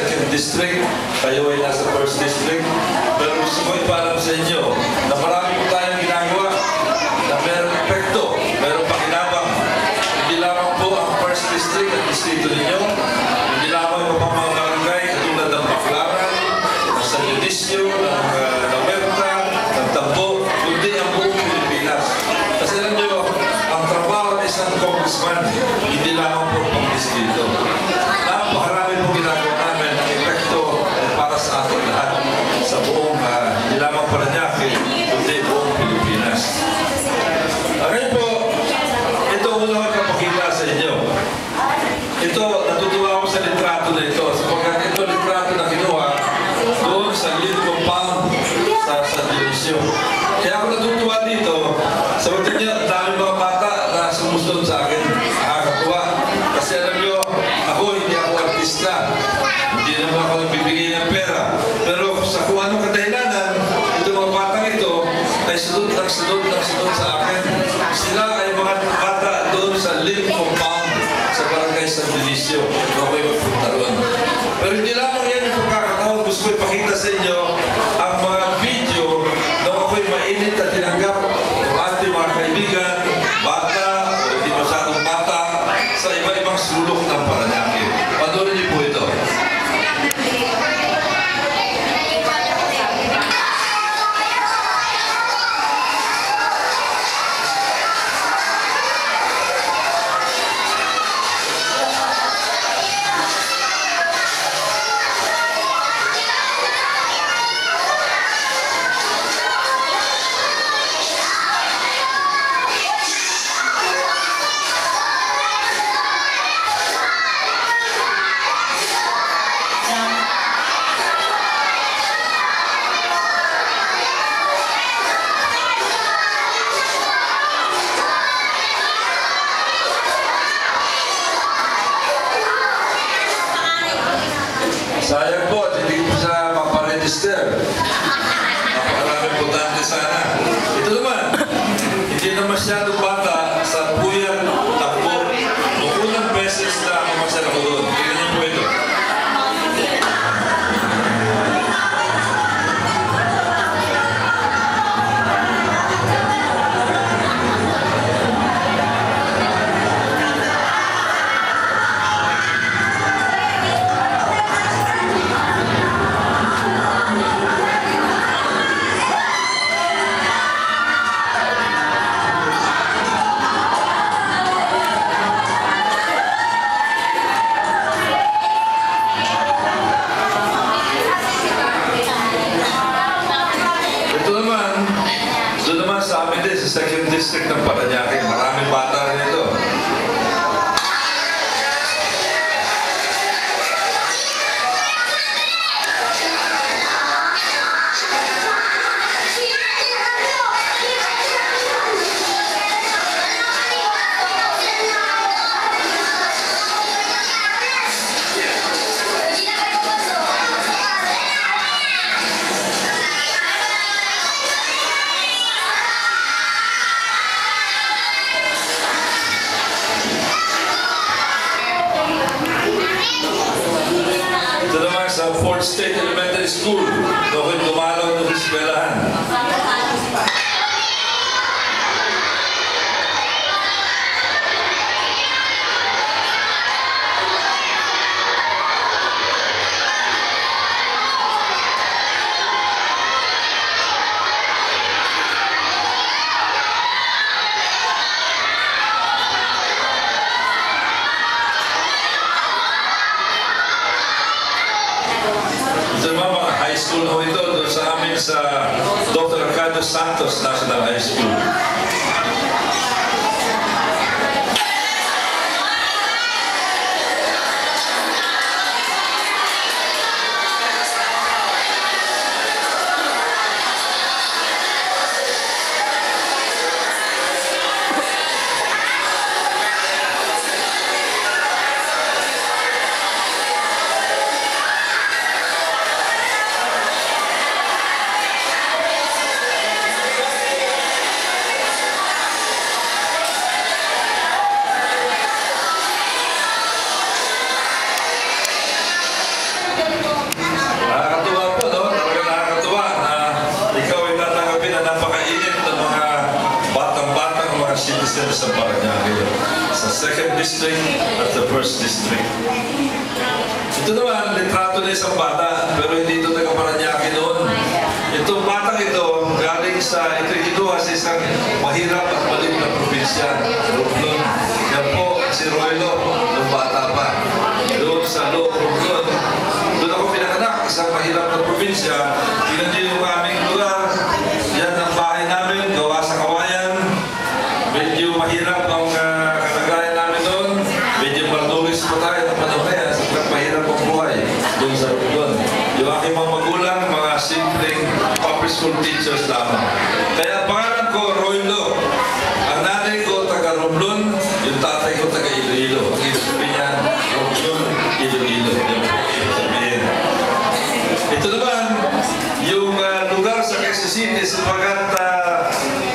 2nd District, kayo ay nasa 1st District. Pero gusto ko ipaalam sa inyo na marami po tayong ginagawa na merong epekto, merong pakinabang. Hindi lamang po ang 1st District at distrito ninyo, hindi lamang po mga barangay katulad ng Baclaran, ng San Dionisio, ng Nawerta, ng Tambo, kundi ang buong Pilipinas. Kasi alam nyo, ang trabaho ng isang congressman, hindi lamang po pang distrito. Napakarami pong ginagawa namin ang epekto para sa ating lahat sa buong, hindi lamang Parañaque, kundi buong Pilipinas. Ngayon po, ito ang unang magpapakita sa inyo. Ito, natutuwa ako sa litrato na ito. Sapagkat ito litrato na kinuha doon sa Lid Compound sa San Dionisio. Kaya ako natutuwa dito, sabatin niyo, ang daming mga bata na sumusunod sa akin. Nakakatuwa. Kasi alam niyo, ako hindi ako artista. Hindi naman ako nagbibigay ng pera. Pero sa kung anong kadahilanan, itong mga batang ito ay sunod sa akin. Sila ay mga bata doon sa Lid Compound sa Barangay San Dionisio. Ako ay magpunta roon. Pero hindi lamang yan yung pagkakataon. Gusto ko ipakita sa inyo ang mga video na ako'y mainit at tinanggap ng ating mga kaibigan, bata, o hindi masyadong bata, sa iba-ibang sulok ng Parañaque. Panoorin niyo po ito. Sayang po, hindi ko siya maparegister. Napakarami importante sana. Ito naman, hindi na masyadong bata sa Puyat, Tambo. Noong unang beses na umaksal ako doon. Tignan niyo po ito. Sa amin din, sa 2nd District ng Parañaque, maraming bata rin ito. Sa 4th State Elementary School, doon dumalaw ng eskwelahan. High school ho ito, doon sa amin sa Dr. Ricardo Santos National High School. 2nd District at the 1st District. Ito naman, litrato na isang bata, pero hindi ito taga-Paranaque noon. Itong batang ito, galing sa, ito kinuha sa isang mahirap at maliit na probinsya. Romblon. Yan po, si Roylo, nung bata pa. Doon sa Romblon. Doon ako pinanganak, isang mahirap na probinsya. Tingnan niyo yung aming lugar. Yan ang bahay namin, gawa sa kawayan. Medyo mahirap ang kalagayan namin doon. Medyo malnourished po tayo ng panahon na yan. Sobrang mahirap ang buhay doon sa Romblon. Yung aking mga magulang, mga simpleng public school teachers lamang. Kaya pangalan ko, Roylo. Ang nanay ko, taga Romblon. Yung tatay ko, taga Iloilo. Ang ibig sabihin niya, Romblon, Iloilo. Yung ibig sabihin. Ito naman, yung lugar sa Quezon City, sapagat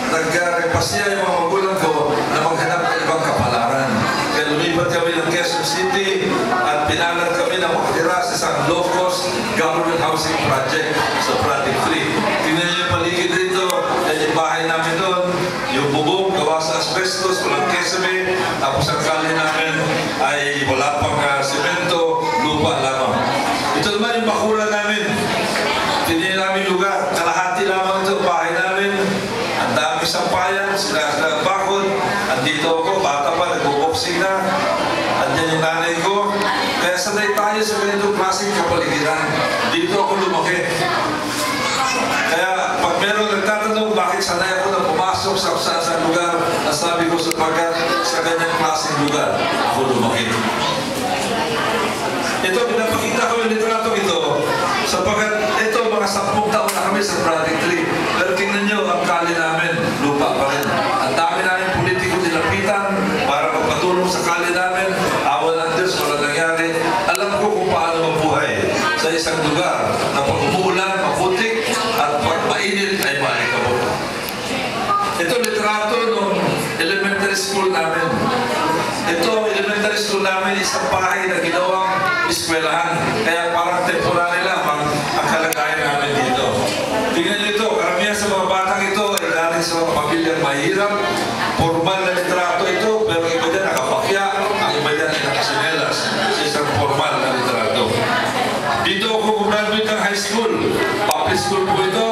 nagpasya yung mga magulang ko na maghanap ng ibang kapalaran. Kaya lumipat kami ng Quezon City at pinalad kami na makatira sa isang low-cost government housing project sa Project 3. Tingnan niyo yung paligid dito, yan yung bahay namin doon, yung bubong, gawa sa asbestos, walang kesame, tapos ang kali namin ay wala pang semento, lupa lamang. Ito naman yung bakura namin. Tingnan namin lugar, kalahati lamang ito, bahay namin. Ang dami sampayan, sila bakod. Andito ako, bata pa, nag-boxing na. Andyan yung nanay ko. Kaya sanay tayo sa ganitong klaseng kapaligiran. Dito ako lumaki. Kaya pag meron nagtatanong bakit sanay ako na pumasok sa lugar, nasabi ko sapagkat sa ganyang klaseng lugar ako lumaki. Ito, pinapakita ko yung litrato ito sapagkat ito, mga 10 taon na kami sa Project 3. Pero tingnan nyo, ang kali namin, lupa pa rin. Ang dami namin politiko nilapitan para magpatulong sa kali namin. Awa ng Diyos, wala nangyari. Alam ko kung paano mabuhay sa isang lugar na pag umuulan, maputik, at pag mainit ay maalikabok. Ito, litrato ng elementary school namin. Ito, elementary school namin, isang bahay na ginawang eskwelahan. Kaya parang temporary lamang ang kalagayan namin dito. Tingnan nyo ito, karamihan sa mga batang ito ay galing sa mga pamilyang mahirap. Formal na litrato ito, pero iba dyan nakapakya, ang iba dyan ay nakasinelas sa isang formal na litrato. Dito ako graduate ng high school. Public school po ito.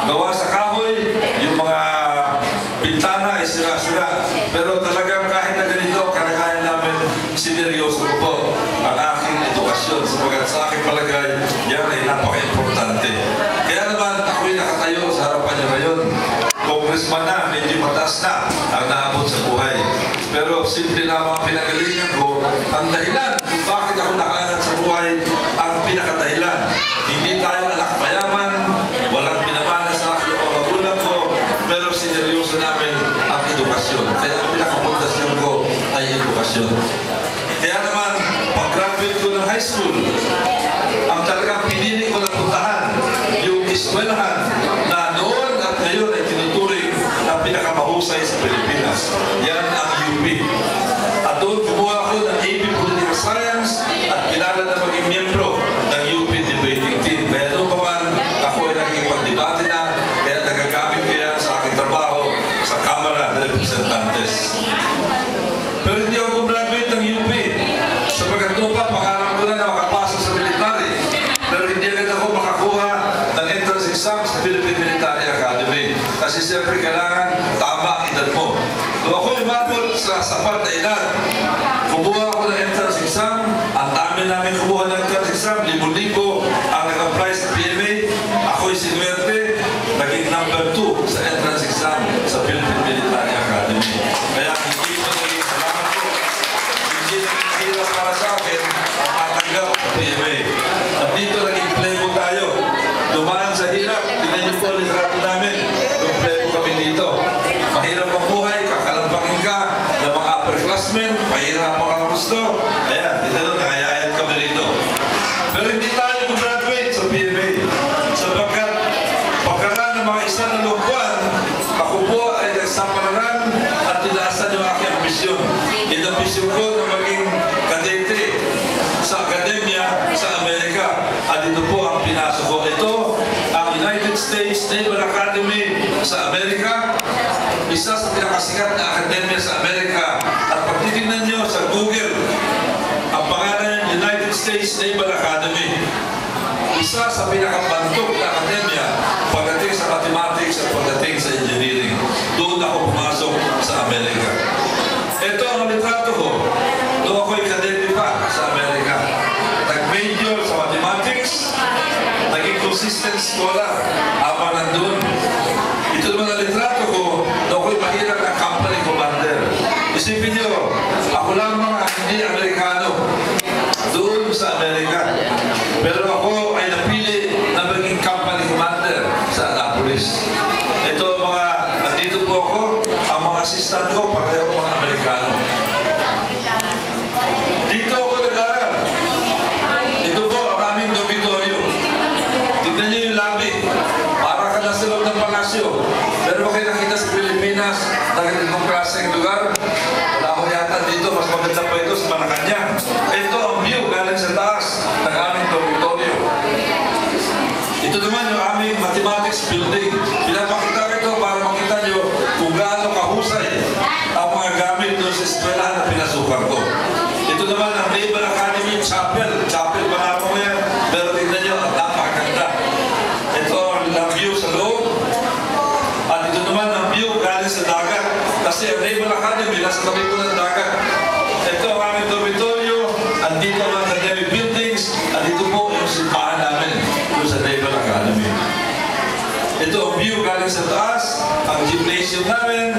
Gawa sa kahoy, yung mga bintana ay sira-sira. Pero talagang kahit na ganito, kalagayan namin, sineryoso ko po ang aking edukasyon. Sapagat sa aking palagay, yan ay napaka-importante. Kaya naman, ako'y nakatayo sa harapan niyo ngayon. Congressman na, medyo mataas na ang naabot sa buhay. Pero simple lamang pinagalingan ko, ang dahilan kung bakit ako nakaangat sa buhay, ang pinakadahilan. Hindi tayo anak mayaman, walang pinamana sa aking mga magulang ko, pero sineryoso namin ang edukasyon. Kaya ang pinakapundasyon ko ay edukasyon. Kaya naman, pag-graduate ko ng high school, ang talagang pinili ko na puntahan, yung eskwelahan na noon at ngayon ay tinuturing na pinakamahusay sa Pilipinas. Yan ang UP. At doon kumuha ako ng AP Political Science at pinalad na maging miyembro ng UP Debating Team. Kaya noon pa man, ako ay nakikipag-debate na, kaya nagagamit ko yan sa aking trabaho sa Kamara ng Representantes. Pero hindi ako graduate ng UP. Sapagkat noon pa, pangarap ko na makapasok sa military. Pero hindi agad ako makakuha ng entrance exam sa Philippine Military Academy. Kasi siyempre kailangan tama ang edad mo. Nung ako lumabot sa sapat na edad, kumuha ako ng entrance exam. Ang dami namin kumuha ng entrance exam, 5,000 ang nag-apply sa PMA. Ako'y sinuwerte, naging number 2 sa entrance exam sa Philippine Military Academy. Kaya hindi ko naging salamat ko. Hindi naging hirap para sa akin ang matanggap sa PMA. At dito naging plebo tayo. Dumaan sa hirap, tingnan niyo po ang litrato namin. Yung plebo kami dito. Mahirap ang buhay, kakalampangin ka ng mga upperclassmen, mahirap ang gusto. Ayan, ito nakayayat kami dito. Pero hindi tayo mag-graduate sa PMA. Sapagkat pagkaraan ng mga isa na looban, ako po ay nagsapararan at tinaasan yung aking ambisyon. Yung ambisyon ko na maging kadete sa akademya sa Amerika. At ito po ang pinasok ko. Ito, ang United States Naval Academy sa Amerika. Isa sa pinakasikat na akademya sa Amerika. At pag Google. Ang pangalan, United States Naval Academy. Isa sa pinakabantog na akademya pagdating sa mathematics at pagdating sa engineering. Doon ako pumasok sa Amerika. Ito ang litrato ko. Doon ako'y kadete pa sa Amerika. Nag-major sa mathematics, naging consistent scholar habang nandun. Ito naman ang litrato ko, doon ako'y mahirap na company commander. Isipin nyo, ako lamang ang hindi Amerikano doon sa Amerika. Pero ako ay napili na maging company commander sa Annapolis. Ito mga, nandito po ako, ang mga assistant ko, pareho mga Amerikano. Dito ako nag-aral. Ito po ang aming dormitorio. Tignan niyo yung lobby. Para ka na sa loob ng palasyo. Pero kayo nakita sa Pilipinas, na ganitong klaseng lugar. Wala ako yata dito, mas maganda pa ito sa Malacanang. Ito ang view galing sa taas ng aming dormitorio. Ito naman yung aming mathematics building. Pinapakita ko ito para makita nyo kung gaano kahusay ang mga gamit doon sa eskwelahan na pinasukan ko. Ito naman ang Naval Academy Chapel. Chapel pa na po yan. Pero tignan nyo, ang napakaganda. Ito ang view sa loob. At ito naman ang view galing sa dagat. Kasi ang Naval Academy, nasa tabi ko ng dagat. Ito ang aming dormitorio. Andito ang academic buildings. At ito po yung simbahan namin doon sa Naval Academy. Ito ang view galing sa taas. Ang gymnasium namin,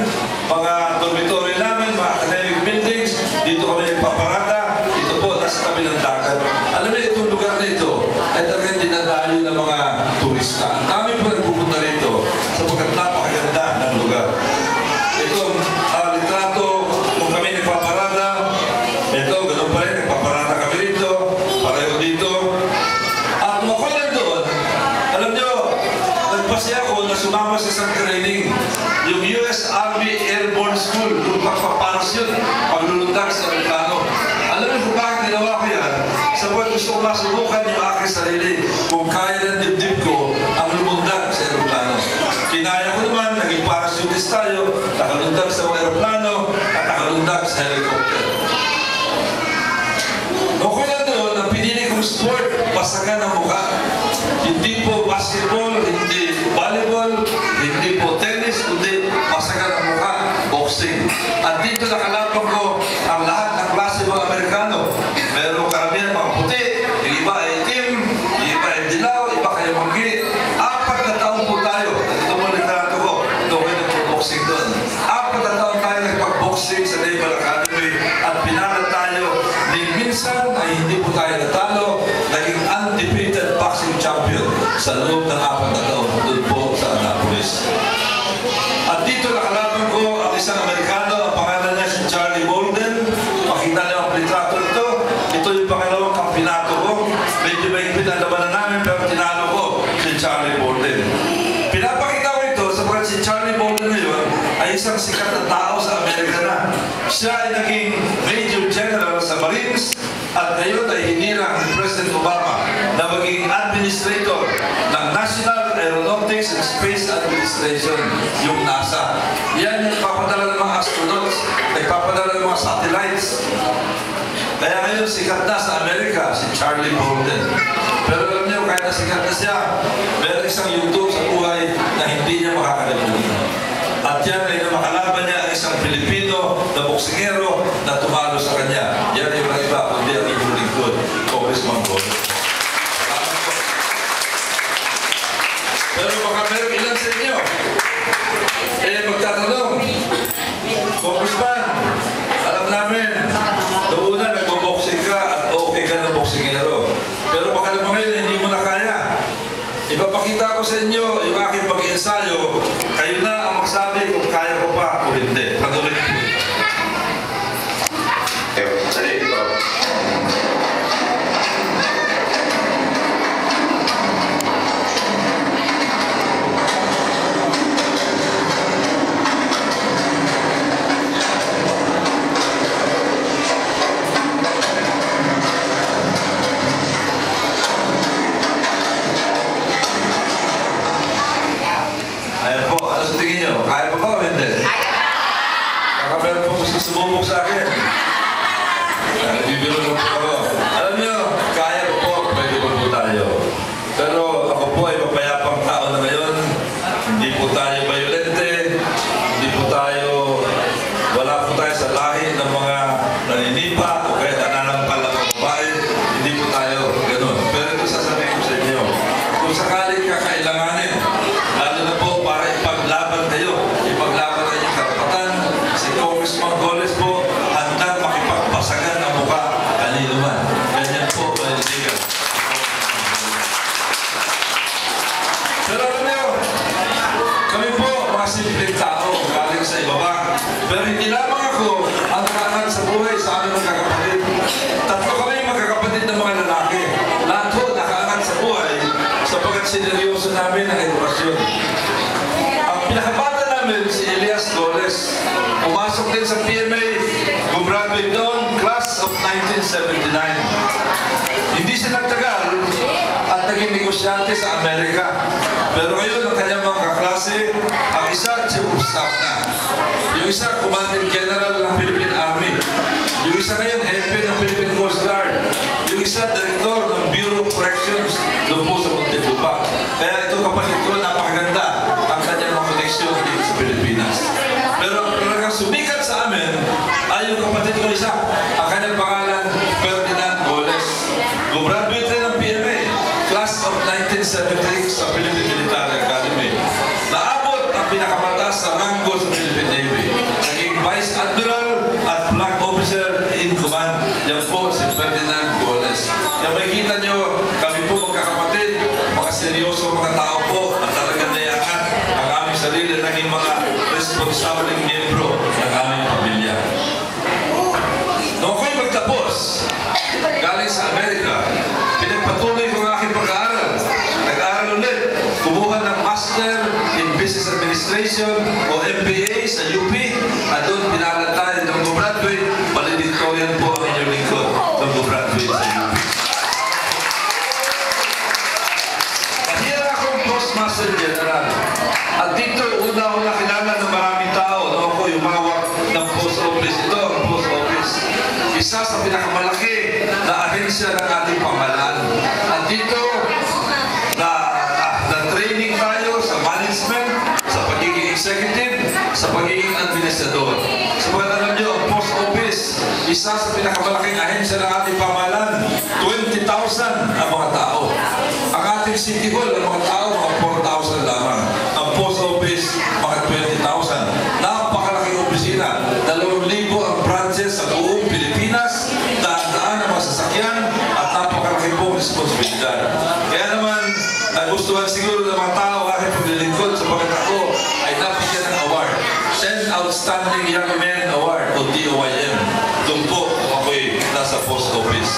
mga dormitory namin, mga academic buildings. Dito kami nagpaparada. Ito po, nasa tabi ng dagat. Alam niyo, itong lugar na ito ay talagang dinadayo ng mga turista. Ang dami po nagpupunta rito sapagkat napakaganda ng lugar. Ito ang litrato kung kami nagpaparada. Ito, ganun pa rin, nagpaparada kami rito. Pareho dito. At kung ako lang doon, alam niyo, nagpasya ako na sumama sa isang training. Yung US Army Airborne School, yung pagpaparasyon, paglulundag sa Amerikano. Alam niyo kung bakit ginawa ko yan? Sabagat gusto ko masubukan yung aking sarili kung kaya ng dibdib ko ang lumundag sa aeroplano. Kinaya ko naman, naging parachutist tayo, nakalundag sa aeroplano at nakalundag sa helicopter. Ako na doon, ang pinili kong sport, basagan ang mukha. Hindi po basketball, hindi volleyball, hindi po tennis, kundi basagan ang mukha, boxing. At dito nakalapang ko ang lahat ng klase mga Amerikano. Meron karamihan mga puti, yung iba ay itim, yung iba ay dilaw, iba kayo manggi. 4 na taon po tayo. Ito mo litrato ko. Ito kayo nagpo-boxing doon. 4 na taon tayo nagpag-boxing sa Naval Academy at pinala tayo. Minsan ay hindi po tayo natalo. Naging undefeated boxing champion sa loob ng 4 na taon doon po sa Annapolis. At dito nakalaban ko ang isang Amerikano. Ang pangalan niya si Charlie Bolden. Makita niyo ang litrato ito. Ito yung pangalawang kampinato ko. Medyo mahigpit ang labanan namin pero tinalo ko si Charlie Bolden. Pinapakita ko ito sapagkat si Charlie Bolden na yun ay isang sikat na tao sa Amerika na. Siya ay naging Major General sa Marines at ngayon ay hinirang ni President Obama na maging Administrator ng National Aeronautics and Space Administration, yung NASA. Yan yung nagpapadala ng mga astronauts, nagpapadala ng mga satellites. Kaya ngayon sikat na sa Amerika si Charlie Bolden. Pero alam niyo, kahit na sikat na siya, meron isang YouTube sa buhay na hindi niya makakalimutan. At yan ay makalaban niya ang isang Pilipino na boksingero na tumalo sa kanya. Yan ay mga iba, kundi ang inyong lingkod, Congressman Bolden. Pero baka meron ilan sa inyo magtatanong, Congressman, alam namin, noong una nagbo-boxing ka at okay ka ng boksingero. Pero baka naman ngayon hindi mo na kaya. Ipapakita ko sa inyo yung aking pag-iensayo. Kayo na ang magsabi kung kaya ko pa o hindi. Patuloy po. Ayan po, ano sa tingin nyo? Kaya pa ba? sineryoso namin ang edukasyon. Ang pinakabata namin, si Elias Goles, pumasok din sa PMA, gumraduate noon, class of 1979. Hindi siya nagtagal at naging negosyante sa Amerika. Pero ngayon, ang kanyang mga kaklase, ang isa, chief of staff na. Yung isa, commanding general ng Philippine Army. Yung isa ngayon, hepe ng Philippine Coast Guard. Yung isa, director ng Bureau of Corrections doon po sa Muntinlupa. Kaya ito, kapatid ko, napakaganda ang kanyang mga koneksyon dito sa Pilipinas. Pero ang talagang sumikat sa amin ay yung kapatid ko isa. Ang kanyang pangalan, Ferdinand Goles. Gumraduate rin ng PMA, class of 1973 sa Philippine Military Academy. Naabot ang pinakamataas sa ranggo sa Philippine Navy. Naging Vice Admiral at Flag Officer in Command. Yan po si Ferdinand Goles. Kaya makikita nyo, kami po magkakapatid, mga seryoso mga tao po, at talagang nayakan ang aming sarili, naging mga responsableng miyembro ng aming pamilya. Noong ako'y magtapos, galing sa Amerika, pinagpatuloy ko ang aking pag-aaral. Nag-aaral ulit, kumuha ng Master in Business Administration o MBA sa UP, at doon pinalatayan ng gumraduate, valedictorian po ang inyong lingkod ng gumraduate sa UP. Mahira akong Postmaster General. At dito, una-una kilala ng maraming tao noong ako umawak ng post office. Ito ang post office. Isa sa pinakamalaki na ahensya ng ating pamahalaan. At dito, na-training tayo sa management, sa pagiging executive, sa pagiging administrador. Sabagat alam nyo, ang post office, isa sa pinakamalaking ahensya ng ating pamahalaan, 20,000 ang mga tao. Ang ating city hall, ang mga tao, mga 4,000 lamang. Ang post office, mga 20,000. Napakalaking opisina. 2,000 ang branches sa buong Pilipinas, daan-daan ang mga sasakyan, at napakalaki pong responsibilidad. Kaya naman, nagustuhan siguro ng mga tao aking paglilingkod sa pagkatako ay napigyan ng award. 10 Outstanding Young Men Award o DOYM. Doon po ako'y nasa post office.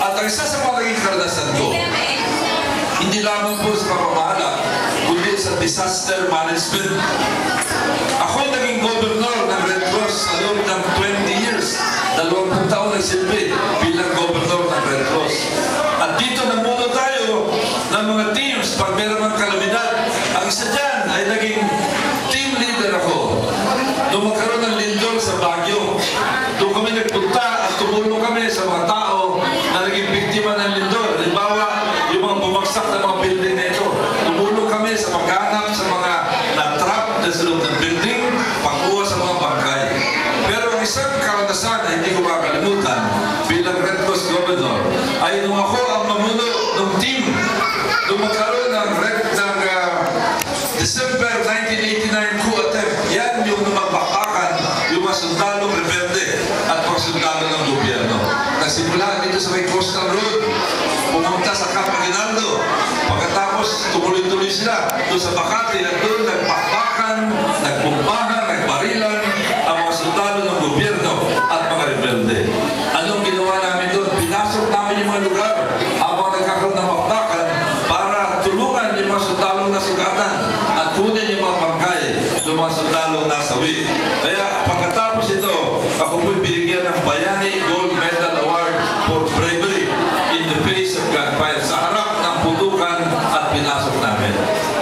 At ang isa sa mga naging karanasan ko, hindi lamang po sa pamamahala, kundi sa disaster management. Ako'y naging governor ng Red Cross sa loob ng 20 years. 20 taon nagsilbi bilang governor ng Red Cross. At dito namuno tayo ng mga teams pag meron ng kalamidad. Ang isa dyan ay naging team leader ako. Nung magkaroon ng lindol sa Baguio, doon kami nagpunta at tumulong kami sa mga tao na naging biktima ng lindol. Halimbawa, yung mga bumagsak na mga building na ito. Tumulong kami sa paghanap sa mga na-trap sa loob ng building, pagkuha sa mga bangkay. Pero ang isang karanasan na hindi ko makakalimutan bilang Red Cross Governor ay nung ako ang mamuno ng team, nung magkaroon ng December 1989 coup attempt, yan yung magbakbakan yung mga sundalong rebelde at mga sundalo ng gobyerno. Nagsimula dito sa may Coastal Road, pumunta sa Camp Aguinaldo. Pagkatapos, tumuloy-tuloy sila doon sa Makati at doon nagbakbakan, nagbombahan, nagbarilan ang mga sundalo ng gobyerno at mga rebelde. Anong ginawa namin doon? Pinasok namin yung mga lugar habang nagkakaroon ng bakbakan para tulungan yung mga sundalong nasugatan at kunin yung mga bangkay ng mga sundalong nasawi. Kaya pagkatapos ito, ako po'y binigyan ng Bayani Gold Medal Award for bravery in the face of gunfire sa harap ng putukan at pinasok namin.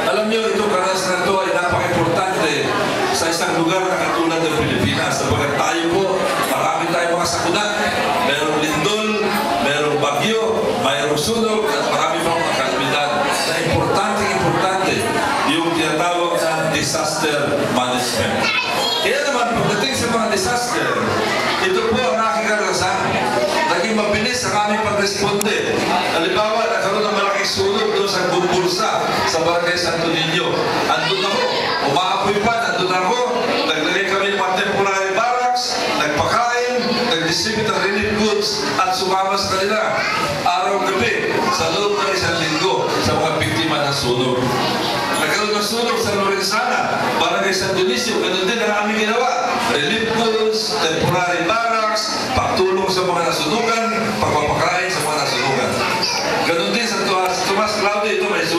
Alam niyo, itong karanasan na ito ay napaka-importante sa isang lugar na katulad ng Pilipinas. Sabagat tayo po, marami tayong mga sakuna. Merong lindol, merong bagyo, mayroong sunog, at marami pang mga kalamidad na importante yung tinatawag na disaster management. Kaya naman, pagdating sa mga disaster, ito po ang aking karanasan. Naging mabilis ang aming pag-responde. Halimbawa, nagkaroon ng malaking sunog doon sa Gumbulsa sa Barangay Santo Niño. Andun ako, umaapoy pa, nandun ako, naglagay kami ng mga temporary barracks, nagpakain, nag-distribute ng relief goods, at sumama sa kanila araw-gabi sa loob ng isang linggo sa mga biktima ng sunog. Nagkaroon ng sunog sa Lorenzana, Barangay San Dionisio, ganun din ang aming ginawa. Relief goods, temporary barracks, pagtulong sa mga nasunugan, pagpapakain sa mga nasunugan. Ganun din sa Tomas Claudio, ito may sunog.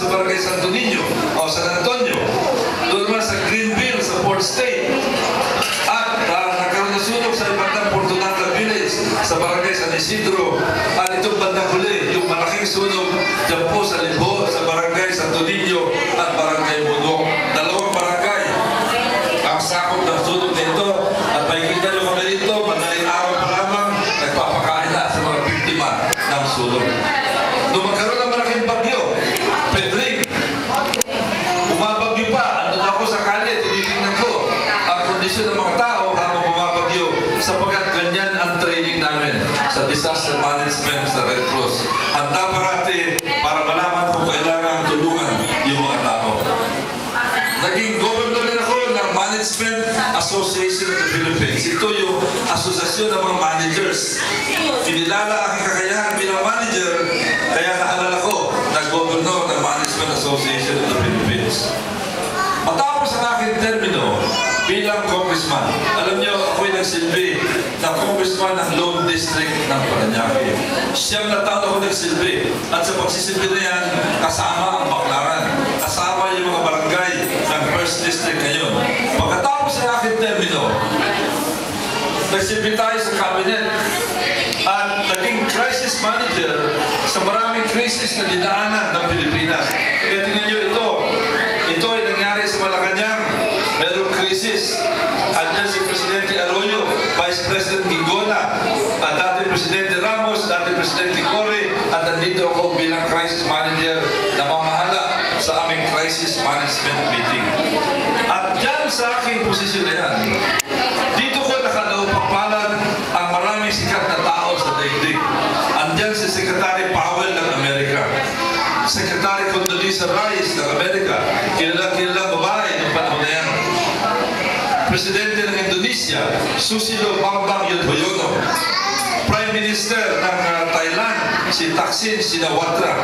sa Barangay Santo Niño o San Antonio. Doon naman sa Greenville, sa Port State. At nagkaroon na sunog sa ibang Fortunata Village, sa Barangay San Isidro. At itong bandang huli, yung malaking sunog dyan po sa Libo, sa Barangay Santo Niño at Barangay Budok. Dalawang barangay ang sakop ng sunog nito. At makikita nyo kami dito, madaling araw pa lamang, nagpapakain na sa mga biktima ng sunog. Nung magkaroon ng malaking bagyo, Pedring, bumabagyo pa, andun ako sa kalye, tinitingnan ko ang kondisyon ng mga tao habang bumabagyo, sapagkat ganyan ang training namin sa disaster management sa Red Cross. Handa parati para malaman kung kailangan tulungan yung mga tao. Naging governor din ako ng Management Association of the Philippines. Ito yung asosasyon ng mga managers. Kinilala aking kakayahan bilang manager, kaya naalala ko na governor ng Management Association of the Philippines. Matapos ang aking termino bilang congressman, alam niyo, ako'y nagsilbi na congressman ng Lone District ng Parañaque. Siyang na taon ako nagsilbi. At sa pagsisilbi na yan, kasama ang Baclaran. Kasama yung mga barangay ng 1st District ngayon. Pagkatapos ang aking termino, nagsilbi tayo sa cabinet at naging crisis manager sa maraming crisis na dinaanan ng Pilipinas. Kaya tingnan niyo ito. Ito ay nangyari sa Malacanang. Merong krisis. Andiyan si Presidente Arroyo, Vice President Gigona, at dati Presidente Ramos, dati Presidente Cory, at nandito ako bilang crisis manager na mamahala sa aming crisis management meeting. At dyan sa aking posisyon na yan, dito ko nakalaupang-palad ang maraming sikat na tao sa daigdig. Andyan si Secretary Powell ng Amerika, Secretary Condoleezza Rice ng Amerika, kilalang babae ng panahon na yan. Presidente ng Indonesia, Susilo Bambang Yudhoyono. Prime Minister ng Thailand, si Thaksin Shinawatra.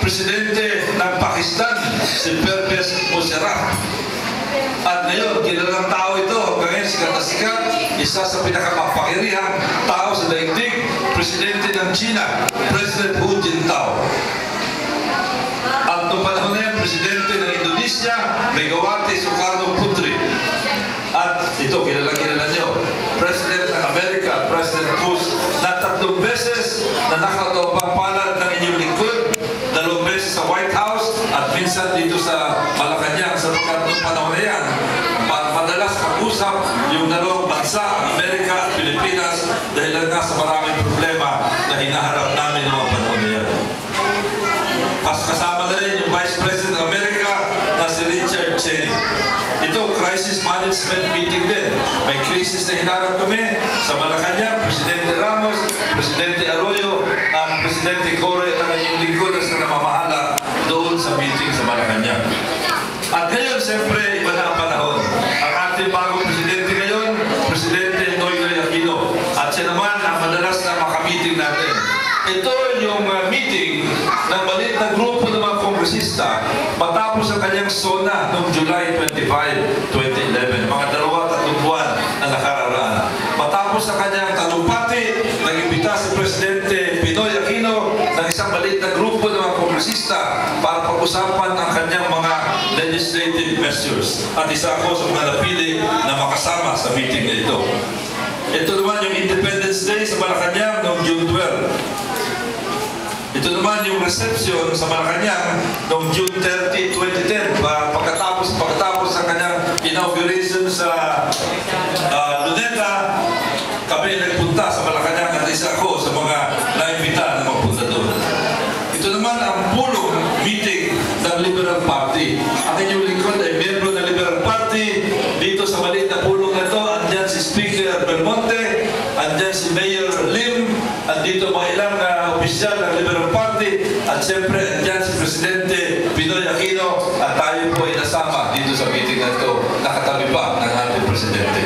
Presidente ng Pakistan, si Pervez Musharraf. At ngayon, kilalang tao ito, ngayon sikat na sikat, isa sa pinakamapakirihang tao sa daigdig, Presidente ng China, President Hu Jintao. At noong panahon na yan, Presidente ng Indonesia, Megawati Sukarno Putri. At ito, kilala nyo, President ng Amerika, President Bush, na 3 beses na nakataupang-palad ng inyong lingkod, 2 beses sa White House, at minsan dito sa Malacanang, sapagkat noong panahon na yan, madalas mag-usap yung dalawang bansa, Amerika at Pilipinas, dahil nga sa maraming problema na hinaharap namin noong panahon na yan. Kasama na rin yung Vice President ng Amerika na si Richard Cheney. Ito, crisis management meeting din. May crisis na hinarap kami sa Malacanang, Presidente Ramos, Presidente Arroyo, at Presidente Cory at ang inyong lingkod na namamahala doon sa meeting sa Malacanang. At ngayon, siyempre, iba na ang panahon. Ang ating bagong Presidente ngayon, Presidente Noynoy Aquino. At siya naman ang madalas na makamiting natin. Ito yung meeting ng maliit na grupo ng mga kongresista matapos ang kanyang SONA noong July 25, 2011, mga 2-3 buwan na nakararaan. Matapos ang kanyang talumpati, nag-imbita si Presidente Pinoy Aquino ng isang maliit na grupo ng mga kongresista para pag-usapan ang kanyang mga legislative measures. At isa ako sa mga napili na makasama sa meeting na ito. Ito naman yung Independence Day sa Malacanang noong June 12. Ito naman yung reception sa Malacanang noong June 30, 2010. Pagkatapos sa kanyang inauguration sa Luneta, kami nagpunta sa Malacanang at isa ako sa mga naimbita na magpunta doon. Ito naman ang pulong meeting ng Liberal Party. Ang inyong lingkod ay miyembro ng Liberal Party. Dito sa maliit na pulong na ito, andyan si Speaker Belmonte, andyan si Mayor Lim, andito mga ilang opisyal ng Liberal Party, at siyempre andyan si Presidente Pinoy Aquino, at tayo po ay nasama dito sa meeting na ito, nakatabi pa ng ating Presidente.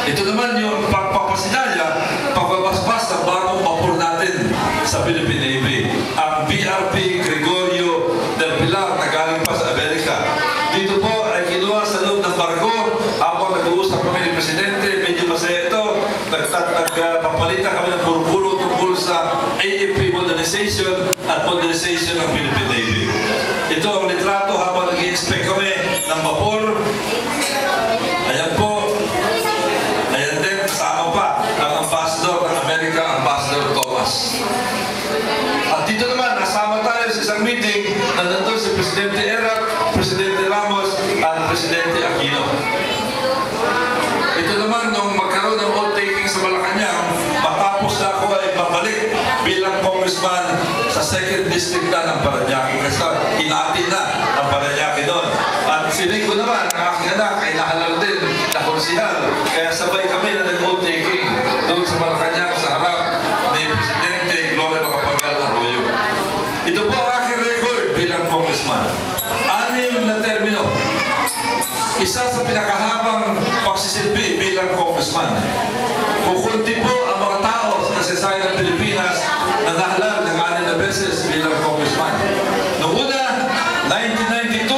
Ito naman yung pagpapasinaya, pagbabasbas ng bagong vapor natin sa Philippine Navy, ang BRP Gregorio del Pilar na galing pa sa Amerika. Dito po ay kinuha sa loob ng barko habang nag-uusap kami ni Presidente. Medyo masaya ito. Nagpapalita kami ng puro-puro tungkol sa AFP modernization at modernization ng Philippine Navy. Ito ang litrato habang nag-i-inspect kami ng vapor. Ayan po. Ayan din, kasama pa ang ambassador ng Amerika, Ambassador Thomas. At dito naman, nasama tayo sa isang meeting na nandun si Presidente Erap, Presidente Ramos, at Presidente Aquino. Ito naman, nung magkaroon ng vote-taking sa Malacanang, matapos na ako ay babalik bilang congressman sa 2nd District na ng Parañaque. Kasi inatin na ang Parañaque doon. At sinig ko naman, ang aking anak ay nahalal din na konsihal. Kaya sabay kami na nag-vote-taking doon sa Malacanang sa harap ni Presidente Gloria Macapagal Arroyo. Ito po ang aking record bilang congressman. 6 na termino. Isa sa pinakahabang pagsisilbi bilang congressman. Kukunti po ang mga tao sa kasaysayan ng Pilipinas na nahalal ng 6 na beses bilang congressman. Noong una, 1992,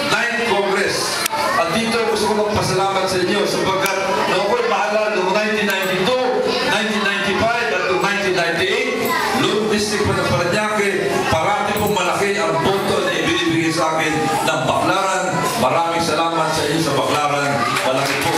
9th Congress. At dito gusto ko magpasalamat sa inyo sapagkat noong ako'y mahalal noong 1992, 1995 at noong 1998, Lone District pa ng Parañaque, parati pong malaki ang boto na ibinibigay sa akin ng Baclaran. Maraming salamat sa inyo sa Baclaran. Malaki po.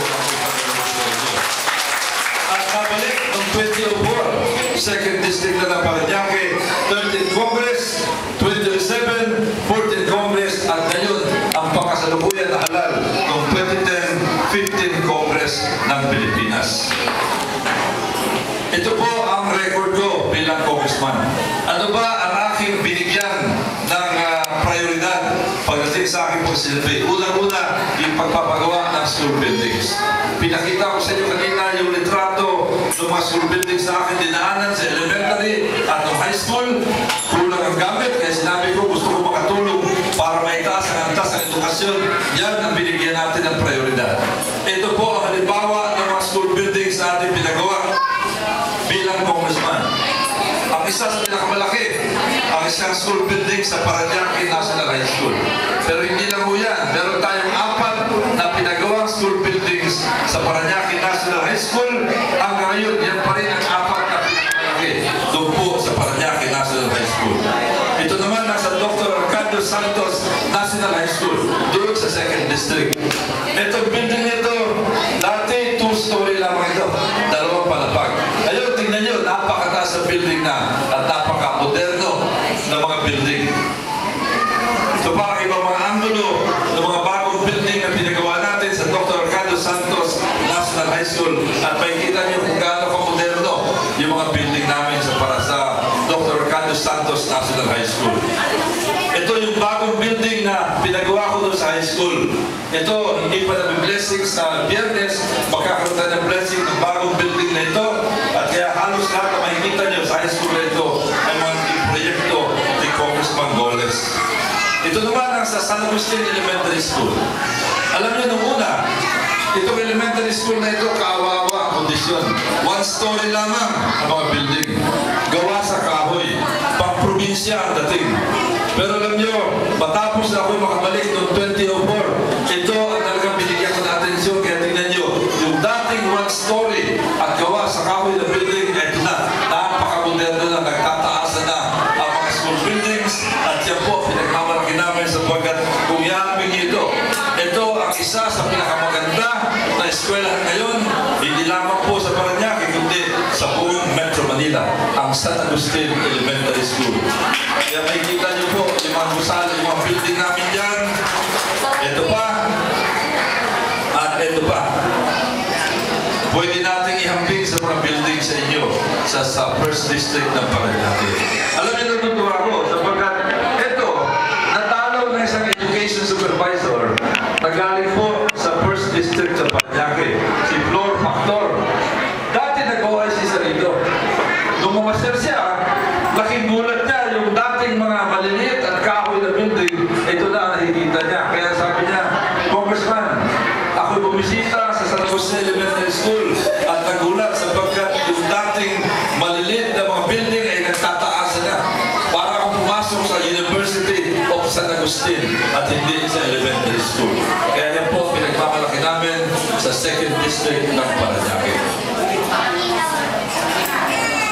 At nabalik noong 2004, 2nd District na ng Parañaque, 13th Congress, 2007, 14th Congress, at ngayon ang pangkasalukuyan na halal noong 2010, 15th Congress ng Pilipinas. Ito po ang record ko bilang congressman. Ano ba ang aking binigyan ng prioridad pagdating sa aking pagsilbi? Unang-una, yung pagpapagawa ng school buildings. Pinakita ko sa inyo kanina yung litrato ng mga school buildings sa akin dinaanan sa elementary at ng high school. Kulang ang gamit, kaya sinabi ko gusto ko makatulong para maitaas ang antas ng edukasyon. Yan ang binigyan natin ng prioridad. Ito po ang halimbawa ng mga school buildings na ating pinagawa bilang congressman. Ang isa sa pinakamalaki, ang isang school building sa Parañaque National High School. Pero hindi lang po yan. Meron tayong 4 na pinagawang school buildings sa Parañaque National High School. Hanggang ngayon, yan pa rin ang 4 na pinakamalaki doon po sa Parañaque National High School. Ito naman nasa Dr. Ricardo Santos National High School, doon sa 2nd District. Itong building nito, dati 2-story lamang ito. 2 palapag. Ayun, tingnan nyo, napakataas na building na at napaka-moderno na mga building. Ito pa ang ibang mga anggulo ng mga bagong building na pinagawa natin sa Dr. Ricardo Santos National High School. At makikita nyo kung gaano ka-moderno yung mga building namin para sa Dr. Ricardo Santos National High School. Ito yung bagong building na pinagawa ko doon sa high school. Ito, hindi pa nabi-blessing sa Biyernes, magkakaroon tayo ng blessing ng bagong building na ito. At kaya halos lahat na makikita nyo sa high school na ito ay mga proyekto ni Congressman Goles. Ito naman ang sa San Agustin Elementary School. Alam nyo nung una, itong elementary school na ito, kaawawa ang kondisyon. 1 story lamang ang mga building. Gawa sa kahoy. Pang-probinsya ang dating. Pero alam nyo, matapos na ako makabalik noong 2004, ito ang talagang binigyan ko na atensyon. Kaya tingnan nyo, yung dating 1 story at gawa sa kahoy na building, ito na, napaka-moderno na, nagtataas na ang mga school buildings. At yan po, pinagmamalaki namin sapagkat kung yaaming ito, ito ang isa sa pinakamaganda na eskwelahan ngayon, hindi lamang po sa Parañaque, kundi sa buong Metro Manila, ang San Agustin Elementary School. Kaya makikita niyo po, yung mga gusali, yung mga building namin dyan. Ito pa. At ito pa. Pwede natin ihambing sa mga building sa inyo sa 1st District ng Parañaque. Alam niyo, natutuwa ako sapagkat ito, natalo ng isang education supervisor na galing po sa 1st District sa Parañaque, si Flor Factor. Dati nag-OIC sa rito. Nung umaster siya, laking gulat niya yung dating mga maliliit at kahoy na building, ito na ang nakikita niya. Kaya sabi niya, Congressman, ako'y bumisita sa San Jose Elementary School at nagulat sapagkat yung dating maliliit na mga building ay nagtataas na. Para akong pumasok sa University of San Agustin at hindi sa elementary school. Kaya yan po, pinagmamalaki namin sa 2nd District ng Parañaque.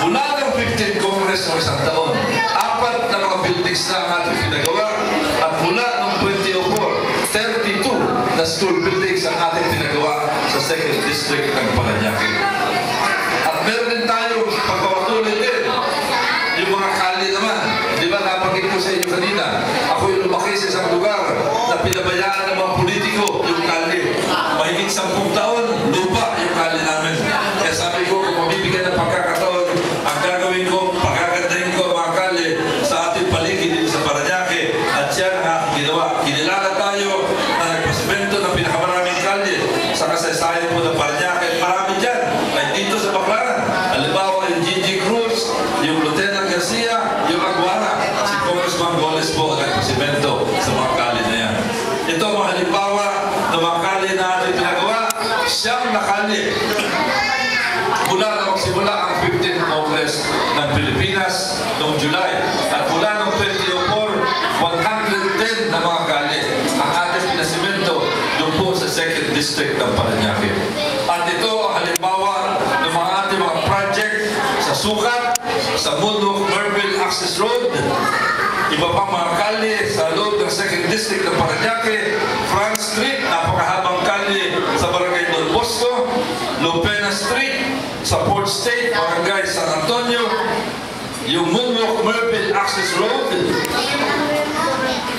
Mula ng 15 Congress ng isang taon. 4 na mga buildings na ang ating pinagawa. At mula noong 2004, 32 na school buildings ang ating pinagawa sa 2nd District ng Parañaque. At meron din tayo pagpapatuloy din yung mga kali naman. Di ba napakita ko sa inyo kanina, ako yung lumaki sa isang lugar na pinabayaan ng mga politiko yung kali. Mahigit 10 taon, lupa yung kali namin. Kaya sabi ko, kung mabibigyan ng pagkakataon, ang gagawin ko, pagkagandahin ko ang mga kali sa ating paligid dito sa Parañaque. At yan ang aking ginawa. Kinilala tayo na nagpasimento ng pinakamaraming kali sa kasaysayan po ng Parañaque. Marami dyan. Ay dito sa Baclaran. Halimbawa yung Gigi Cruz, yung Lieutenant Garcia, yung Aguara. Si Congressman Goles po ang nagpasimento sa mga kali na yan. Ito ang mga halimbawa ng mga kali na ating pinagawa. Siyang nakali. Mula na magsimula ang 15th Congress ng Pilipinas noong July. At mula noong 2004, 110 na mga kali ang ating pinasimento doon po sa 2nd District ng Parañaque. At ito ang halimbawa ng mga ating mga project sa Sukat, sa Mundo Merville Access Road, iba pang mga kali sa loob ng 2nd District ng Parañaque, France Street, napakahabang kali sa Barangay Don Bosco, Lopena Street, sa Port State, Barangay San Antonio, yung Moonwalk Merville Access Road.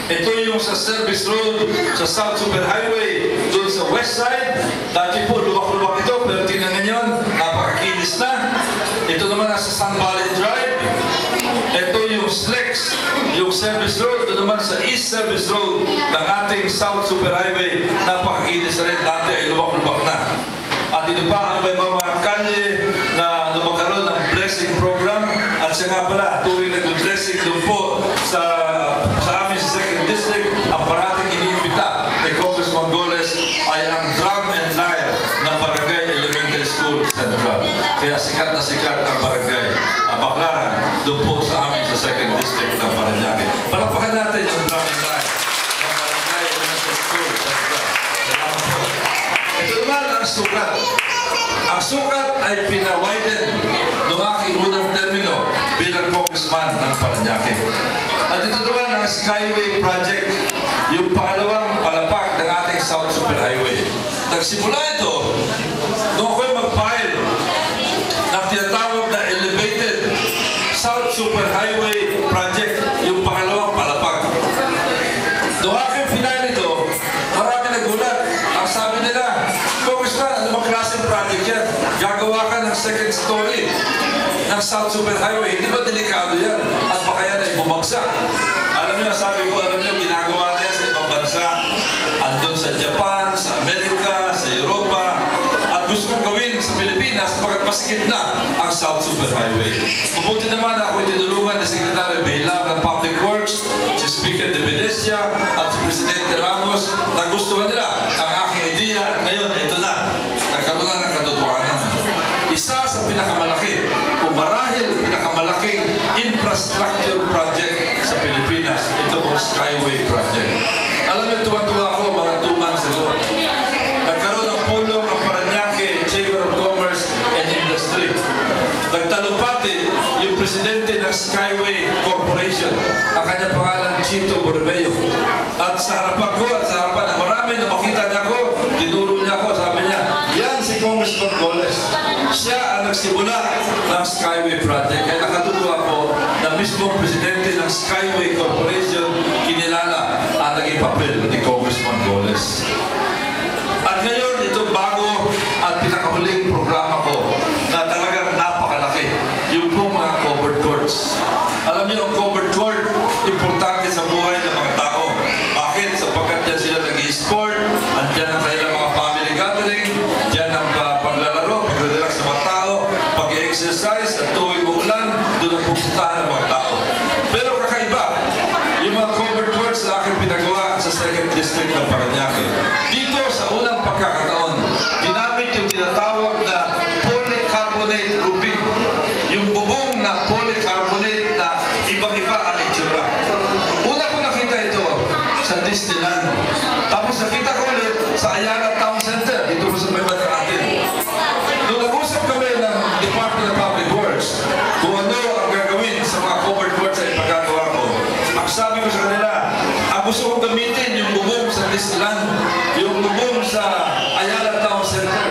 Ito yung sa Service Road, sa South Superhighway, doon sa West Side. Dati po, luwak-luwak ito, pero tingnan ngayon, napakakinis na. Ito naman nasa Sun Valley Drive. Ito yung Slex, yung Service Road. Ito naman sa East Service Road ng ating South Superhighway. Napakakinis na rin, dati ay luwak-luwak na. At ito pa ang may mga kalye na lumakaroon ng blessing program. At siya nga pala, tuwing nag-blessing doon po sa amin sa 2nd District, ang parating iniimbita ni Congressman Goles ay ang drum and lyre ng Barangay Elementary School Central. Kaya sikat na sikat ang barangay Baclaran doon po sa amin sa 2nd District ng Parañaque. Palakpakan natin yung drum and lyre ng Barangay Elementary School Central. Salamat po. Ito naman ang Sukat. Ang Sukat ay pinawiden noong aking unang termino bilang congressman ng Parañaque. At ito naman ang Skyway Project, yung pangalawang palapag ng ating South Superhighway. Nagsimula ito noong ako'y mag-file ng tinatawag na Elevated South Superhighway Project, yung pangalawang palapag. Noong aking final ito, marami nagulat. Ang sabi nila, Congressman, ano bang klaseng project yan? Gagawa ka ng 2nd story ng South Superhighway. Hindi ba delikado yan? At baka yan ay bumagsak. Alam niyo, sabi ko, alam niyo, ginagawa na yan sa ibang bansa. Andun sa Japan, sa Amerika, sa Europa. At gusto kong gawin sa Pilipinas pagkat masikip na ang South Superhighway. Mabuti naman ako itinulungan ni Secretary Behilab ng Public Works, si Speaker de Venecia at si Presidente Ramos na gustuhan nila ang aking idea. Ngayon, ito na. Nagkaroon na ng katotohanan. Isa sa pinakamalaki o marahil pinakamalaking infrastructure project sa Pilipinas, ito po Skyway Project. Alam niyo, tuwa-tuwa ako mga 2 months ago. Nagkaroon ng pulong ang Parañaque Chamber of Commerce and Industry. Nagtalumpati yung presidente ng Skyway Corporation, ang kanyang pangalan Chito Borromeo. At sa harapan ko at sa harapan ng marami na makita niya ako, tinuro niya ako, sabi niya, yan si Congressman Goles. Siya ang nagsimula ng Skyway Project. Kaya nakatutuwa ko na mismo presidente ng Skyway Corporation kinilala ang naging papel ni Congressman Goles. At ngayon, ito bago at pinakahuling programa ko na talagang napakalaki. Yung po mga covered courts. Alam niyo, ang covered court, importante sa buhay ng mga tao. Bakit? Sapagkat dyan sila nag-i-sport, andyan ang kanilang mga family gathering, dyan ang paglalaro, pag-relax ng mga tao, pag-exercise, at tuwing ulan, doon ang pupuntahan ng mga tao. Pero kakaiba, yung mga covered courts na aking pinagawa sa 2nd District ng Parañaque. Dito sa unang pagkakataon, ginamit yung tinatawag na polycarbonate roofing. Yung bubong na polycarbonate na ibang-iba ang itsura. Una ko nakita ito sa Disneyland. Tapos nakita ko ulit sa Ayala Town Center, dito po sa may banda natin. Nung nag-usap kami ng Department of Public Works kung ano ang Bulacan, yung bubong sa Ayala Town Center.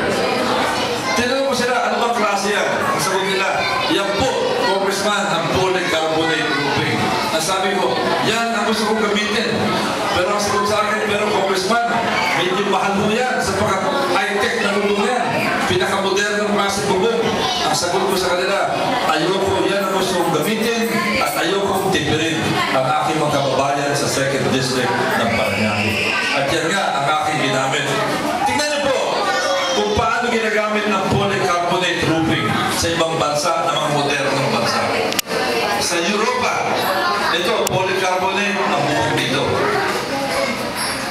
Tinanong ko sila, ano bang klase yan? Ang sagot nila, yan po, Congressman, ang polycarbonate roofing. Ang sabi ko, yan ang gusto kong gamitin. Pero ang sagot sa akin, pero Congressman, medyo mahal mo yan sapagkat high-tech na bubong yan. Pinakamodernong klase bubong. Ang sagot ko sa kanila, ayoko yan ang gusto kong gamitin at ayoko tipirin ang aking mga kababayan sa 2nd District ng Parañaque. At yan nga ang aking ginamit. Tingnan niyo po kung paano ginagamit ng polycarbonate roofing sa ibang bansa, ng mga modernong bansa. Sa Europa, ito, polycarbonate ang bubong dito.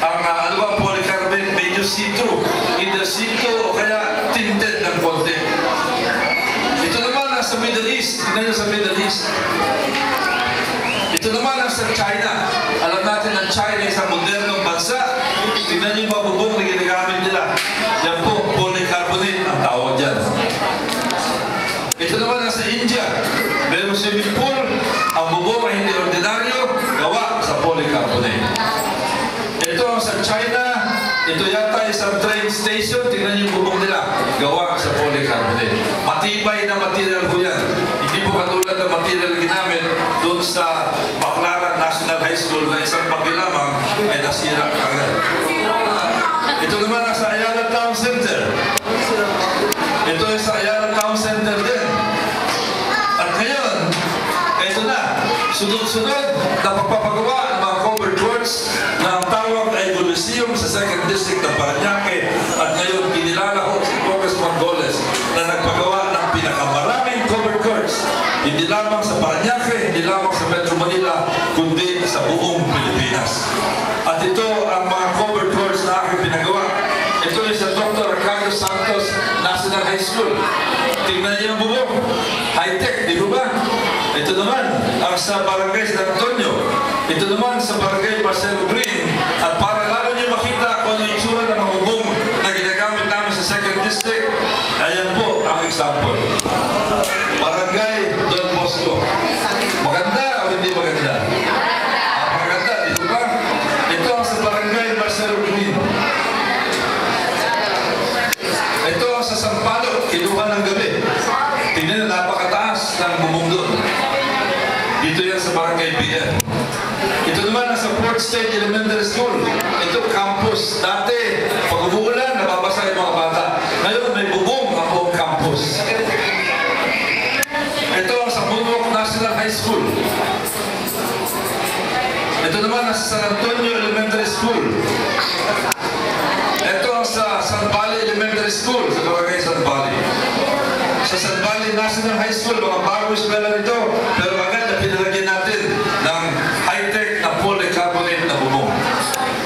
Ang ano ba, polycarbonate, medyo see-through. Either see-through o kaya tinted ng konti. Ito naman nasa Middle East. Tingnan nyo sa Middle East. Ito naman nasa China. Alam natin ang China ay isang modernong bansa. Tingnan nyo yung mga bubong na ginagamit nila. Yan po, polycarbonate ang tawag dyan. Ito naman nasa India. Meron swimming pool. Ang bubong ay hindi ordinaryo. Gawa sa polycarbonate. Ito sa China. Ito yata isang train station. Tingnan niyo yung bubong nila. Gawa sa polycarbonate. Matibay na material po yan. Hindi po katulad ng material ginamit doon sa Baclaran National High School na isang pagdi lamang ay nasira agad. Ito naman nasa Ayala Town Center. Ito ay sa Ayala Town Center din. At ngayon, ito na. Sunod-sunod na pagpapagawa ng mga covered courts na ang tawag ay Coliseum sa 2nd District ng Parañaque. At ngayon, kinilala ko si Congressman Goles na nagpagawa ng pinakamaraming covered courts. Hindi lamang sa Parañaque, hindi lamang sa Metro Manila, kundi sa buong Pilipinas. At ito ang mga covered courts na aking pinagawa. Ito ay sa Dr. Ricardo Santos National High School. Tingnan niyo ang bubong. High-tech, di ba? Ito naman ang sa Barangay San Antonio. Ito naman sa Barangay Marcelo Green. At para lalo niyo makita kung ano yung itsura ng mga bubong na ginagamit namin sa 2nd District, ayan po ang example. Barangay Don Bosco. Maganda o hindi maganda? Maganda, di ba? Ito ang sa Barangay Marcelo Green. Ito ang sa Sampaloc, kinuha ng gabi. Tingnan na napakataas ng bubong doon. Dito yan sa Barangay BL. Ito naman nasa Port State Elementary School. Ito campus. Dati, pag umuulan, nababasa yung mga bata. Ngayon, may bubong ang buong campus. Ito ang sa Moonwalk National High School. Ito naman nasa San Antonio Elementary School. Ito ang sa San Valley Elementary School, sa Barangay San Valley. Sa San Valley National High School, mga bago eskwela nito, pero agad na pinalagyan natin ng high-tech na polycarbonate na bubong.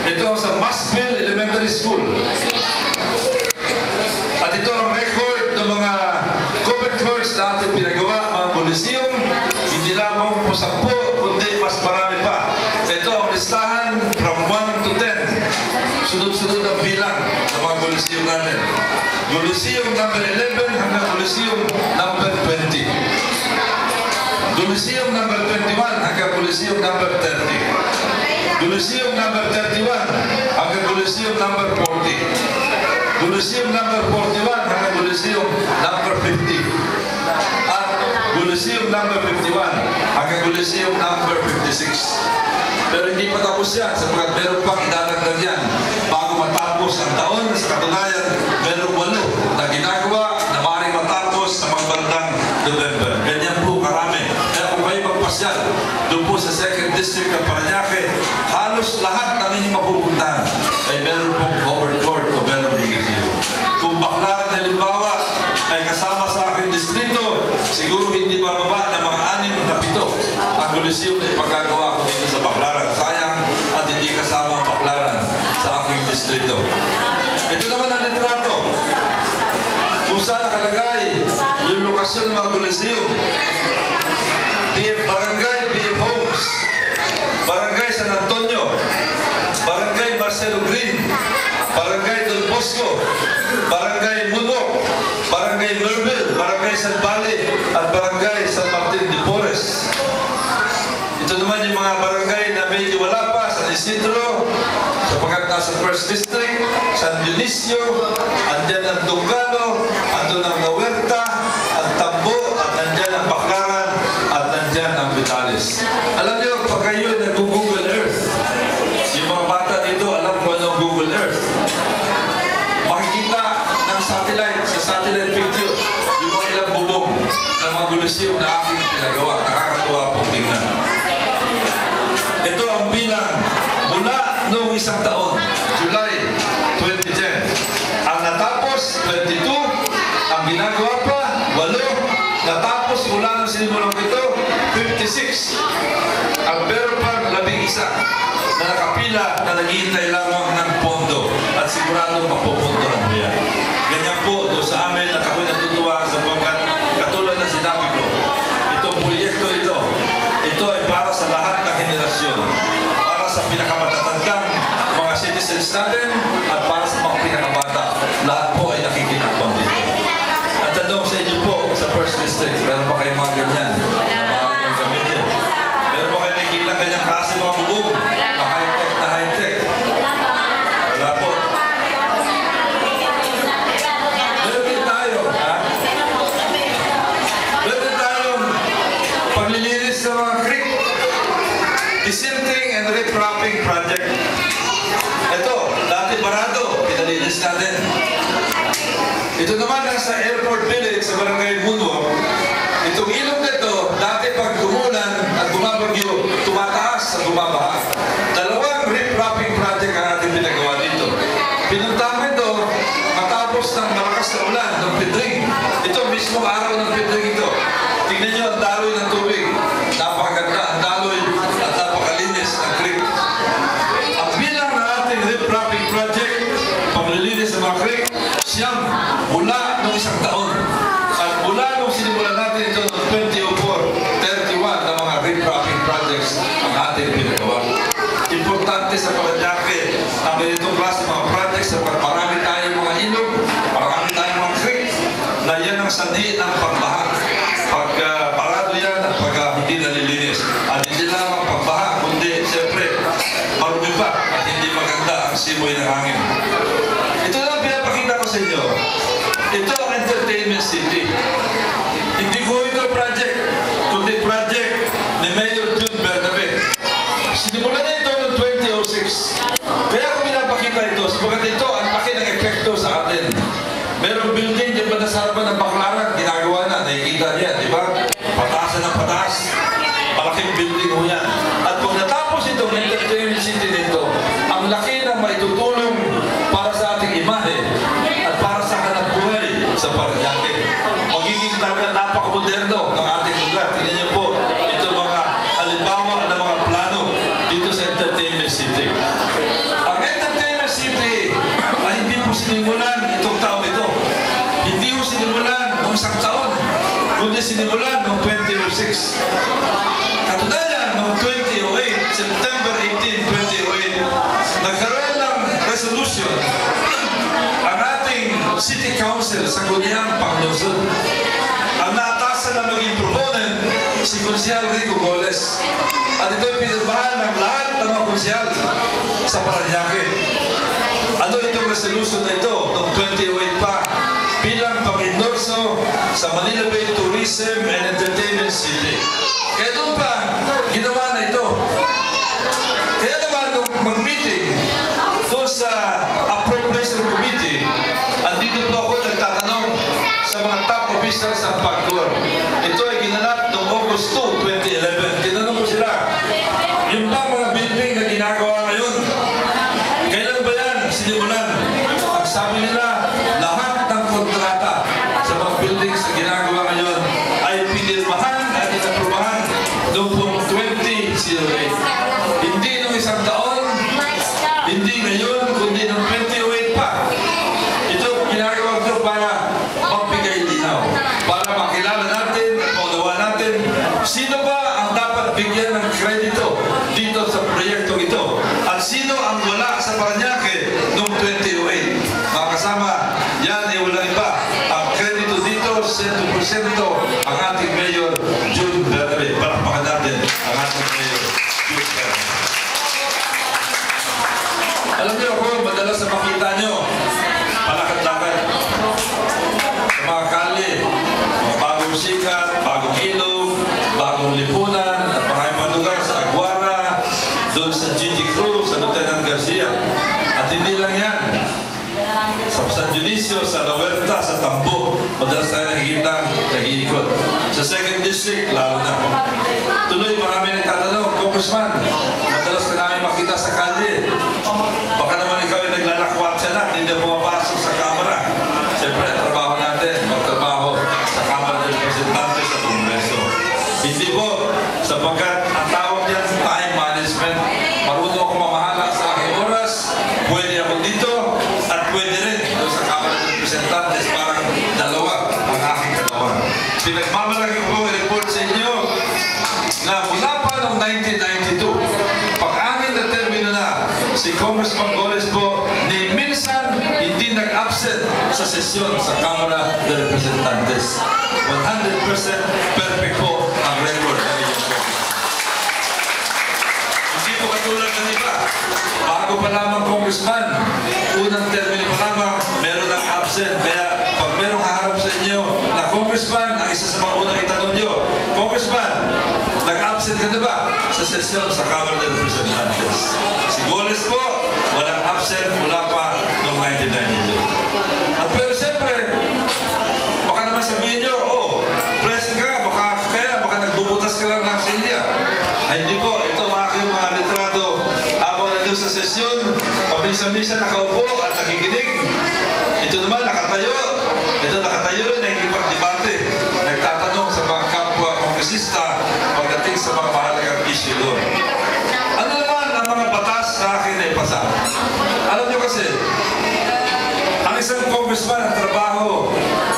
Ito ang sa Masville Elementary School. At ito ang record ng mga covered courts na ating pinagawa, mga Coliseum. Hindi lamang po 10, kundi mas marami pa. Ito ang listahan from 1 to 10. Sunod-sunod ang bilang ng mga Coliseum natin. Coliseum number 11 hanggang Coliseum number 20. Coliseum number 21 hanggang Coliseum number 30. Coliseum number 31 hanggang Coliseum number 40. Coliseum number 41 hanggang Coliseum number 50. At Coliseum number 51 hanggang Coliseum number 56. Pero hindi pa tapos yan, sapagkat meron pang idadagdag yan bago matapos ang taon. Sa katunayan, meron 8 na ginagawa na maaaring matapos sa mga bandang November. Ganyan po karami. Kaya kung kayo magpasyal doon po sa 2nd District ng Parañaque, halos lahat ng inyong mapupuntahan ay meron pong covered court o meron higit-higit. Kung Baclaran halimbawa ay kasama sa aking distrito, siguro hindi bababa ng mga 6 na 7 ang Coliseum na ipagkagawa ko dito sa Baclaran. Sayang at hindi kasama ang Baclaran sa aking distrito. Ito naman ang litrato kung saan nakalagay yung lokasyon ng mga Coliseum. BF Barangay, BF Homes, Barangay San Antonio, Barangay Marcelo Green, Barangay Don Bosco, Barangay Moonwalk, Barangay Merville, Barangay San Valley, at Barangay San Martin de Porres. Ito naman yung mga barangay na medyo wala pa sa Isidro, sapagkat na sa First District, San Dionisio, andyan ang Tungalo, andun ang Nahuerta, ang Tambo, at nandyan ang Baclaran, at nandyan ang Vitales. Alam niyo, pag kayo nag-Google Earth, yung mga bata dito, alam ko ano Google Earth. Makikita ng satellite, sa satellite picture, yung mga ilang bubong ng mga gulisyo na aking pinagawa. Nakakatuwa po tingnan. Ito ang bilang mula noong isang taon, July 2010. Ang natapos, 22. Ang ginagawa pa, 8. Natapos mula ng sinimulang ito, 56. Ang meron pa, 11 na nakapila na naghihintay lamang ng pondo at sigurado mapupuntuhan mo yan. Ganyan po doon sa amin at ako'y natutuwa sa pagkat katulad na sinabi ko, itong proyekto ito ay para sa lahat ng henerasyon, para sa pinakamatatandang mga citizens natin at para sa mga pinakabata. Lahat po ay nakikinakbang dito. At tanong sa inyo po sa First District, meron pa kayong mga ganyan? Meron pa kayo nakikita ganyang klase mga bubong? High-tech. Wala po. Meron din tayo, ha? Meron din tayong paglilinis sa mga creek. Desilting and riprapping project. Ito, dati barado, pinalinis natin. Ito naman nasa Airport Village sa Barangay Bunwak. Itong ilog na ito, dati pag umulan at bumabagyo, tumataas at bumabaha. Dalawang riprapping project ang ating pinagawa dito. Pinuntahan ito matapos ng malakas na ulan ng Pidring. Ito mismo araw ng Pidring ito. Tingnan nyo ang daloy ng tubig. Napakaganda ang daloy at napakalinis ng creek. Ang bilang na ating riprapping project, paglilinis ng mga creek, siyang mula noong isang taon. At mula nung sinimulan natin ito noong 2004, 31 na mga riprapping projects ang ating pinagawa. Importante sa Parañaque ang ganitong klase mga projects sa marami tayong mga ilog, marami tayong mga creek na yan ang sanhi ng pagbaha. Pag parado yan at pag hindi nalilinis. At hindi lamang pagbaha, kundi siyempre marumi pa at hindi maganda ang simoy ng hangin. Ito lang pinapakita ko sa inyo. Ito ang Entertainment City. Hindi ko ito project, kundi project ni Mayor June Bernabe. Sinimulan na ito noong 2006. Kaya ako pinapakita ito, sabagat ito ang laki ng epekto sa atin. Merong building, di ba nasa harapan ng Baclaran, ginagawa na, nakikita niya, di ba? Pataasan ng pataas. Malaking building ho yan. At kung natapos itong Entertainment City nito, ang laki na maitutulong para sa ating imahe at para sa hanap buhay sa Parañaque. Magiging talaga napakamoderno ng ating lugar. Tingnan niyo po, ito mga halimbawa ng mga plano dito sa Entertainment City. Ang Entertainment City ay hindi po sinimulan itong taon ito. Hindi po sinimulan noong isang taon, kundi sinimulan noong 2006. Katunayan, noong 2008, September 18, 2008, nagkaroon ng resolution ang ating City Council sa Guniang, Panglunsod. Ang naatasan na maging proponent, si Konsyal Rico Goles. At ito'y pinirmahan ng lahat ng mga konsyal sa Parañaque. Ano itong resolution na ito noong 2008 pa bilang pag-endorso sa Manila Bay Tourism and Entertainment City. Kaya doon pa, ginawa na ito. Kaya naman nung mag-meeting doon sa Appropriation Committee, andito po ako nagtatanong sa mga top officials ng PAGCOR. Ito ay ginanap noong August 2, 2011. Tinanong ko sila, yung ba mga building na ginagawa ngayon, kailan ba yan sinimulan? Ang sabi nila, lahat ng kontrata sa mga buildings na ginagawa ngayon ay pinirmahan at inaprubahan noong 2008. Hindi noong isang taon, hindi ngayon, kundi noong 2008 pa. Ito ginagawa ito para magbigay linaw, para makilala natin at maunawa natin sino ba ang dapat bigyan ng kredito dito sa proyekto ito at sino ang wala sa Parañaque noong 2008. Mga kasama, San Dionisio, sa La Huerta, sa Tambo, madalas tayo nakikita, nag-iikot. Sa 2nd District, lalo na. Tuloy, marami nagtatanong, Congressman, madalas ka namin makita sa kalye. Baka naman ikaw ay naglalakwatsa na, hindi pumapasok sa Kamara. Siyempre, trabaho natin, magtrabaho sa Kamara ng Representante sa Kongreso. Hindi po, sapagkat ang tawag yan time management, marunong ako mamahala sa aking oras, pwede ako dito, at pwede rin doon sa Kamara ng Representantes, parang dalawa ang aking katawa. Pinagmamalaki ko i-report sa inyo na mula pa noong 1992, pag-anin na termino na, si Congressman Goles po, ni minsan hindi nag-absent sa sesyon sa Kamara ng Representantes. 100% perfect po ang record na iyon po. Hindi po katulad ng iba. Bago pa lamang Congressman, unang termino pa lamang, meron ng absent. Kaya pag merong haharap sa inyo na Congressman, ang isa sa mga unang itanong nyo, Congressman, nag-absent ka na ba sa sesyon sa Kamara ng Representantes? Si Goles po, walang absent mula pa noong 1992. At pero siyempre, baka naman sabihin nyo, present ka, baka nagbubutas ka lang ng silya. Ay hindi po, ito ang aking mga litrato. Ako na doon sa sesyon, pabisa-bisa nakaupo at nakikinig. Ito naman, nakatayo. Ito nakatayo, nakikipag-debate. Nagtatanong sa mga kapwa kongresista pagdating sa mga mahalagang issue doon. Ano naman ang mga batas na akin ay pasa? Alam nyo kasi, ang isang congressman ang trabaho,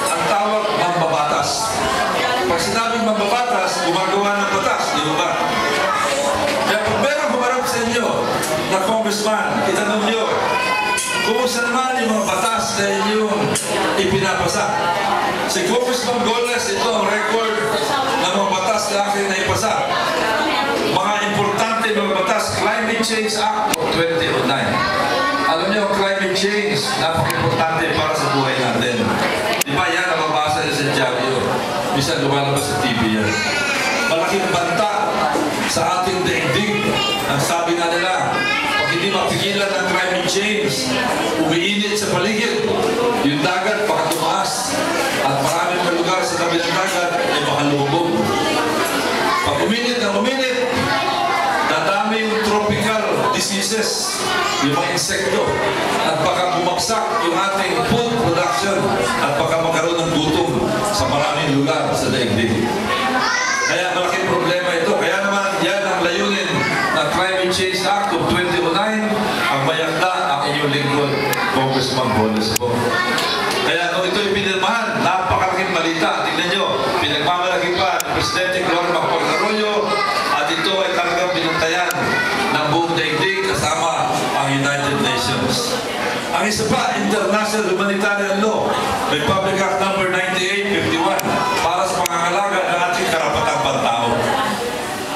ang tawag mambabatas. Pag sinabing mambabatas, gumagawa ng batas, di ba? Kaya pag meron humarap sa inyo na congressman, itanong nyo, kumusta naman yung mga batas na inyong ipinapasa? Si Congressman Goles, ito ang record ng mga batas na akin na ipasa. Mga importante mga batas, Climate Change Act of 2009. Alam niyo, climate change, napaka-importante para sa buhay natin. Di ba yan, nababasa niyo sa dyaryo. Minsan lumalabas sa TV yan. Malaking banta sa ating daigdig. Ang sabi nga nila, pag hindi mapigilan ng climate change, umiinit sa paligid. Yung dagat, baka tumaas. At maraming mga lugar sa tabi ng dagat ay baka lumubog. Pag uminit na uminit, dadami yung tropical diseases, yung mga insekto, at baka bumagsak yung ating food production at baka magkaroon ng gutom sa maraming lugar sa daigdig. Kaya malaking problema ito. Kaya naman yan ang layunin ng Climate Change Act of 2009, ang mayakda ang inyong lingkod, Congressman Goles po. Kaya nung ito'y pinirmahan, napakalaking balita. Tingnan nyo, pinagmamalaki pa ni Presidente Gloria Macapagal-Arroyo, at ito ay talagang binantayan ng buong daigdig kasama ang United Nations. Ang isa pa, International Humanitarian Law, Republic Act No. 9851, para sa pangangalaga ng ating karapatang pantao.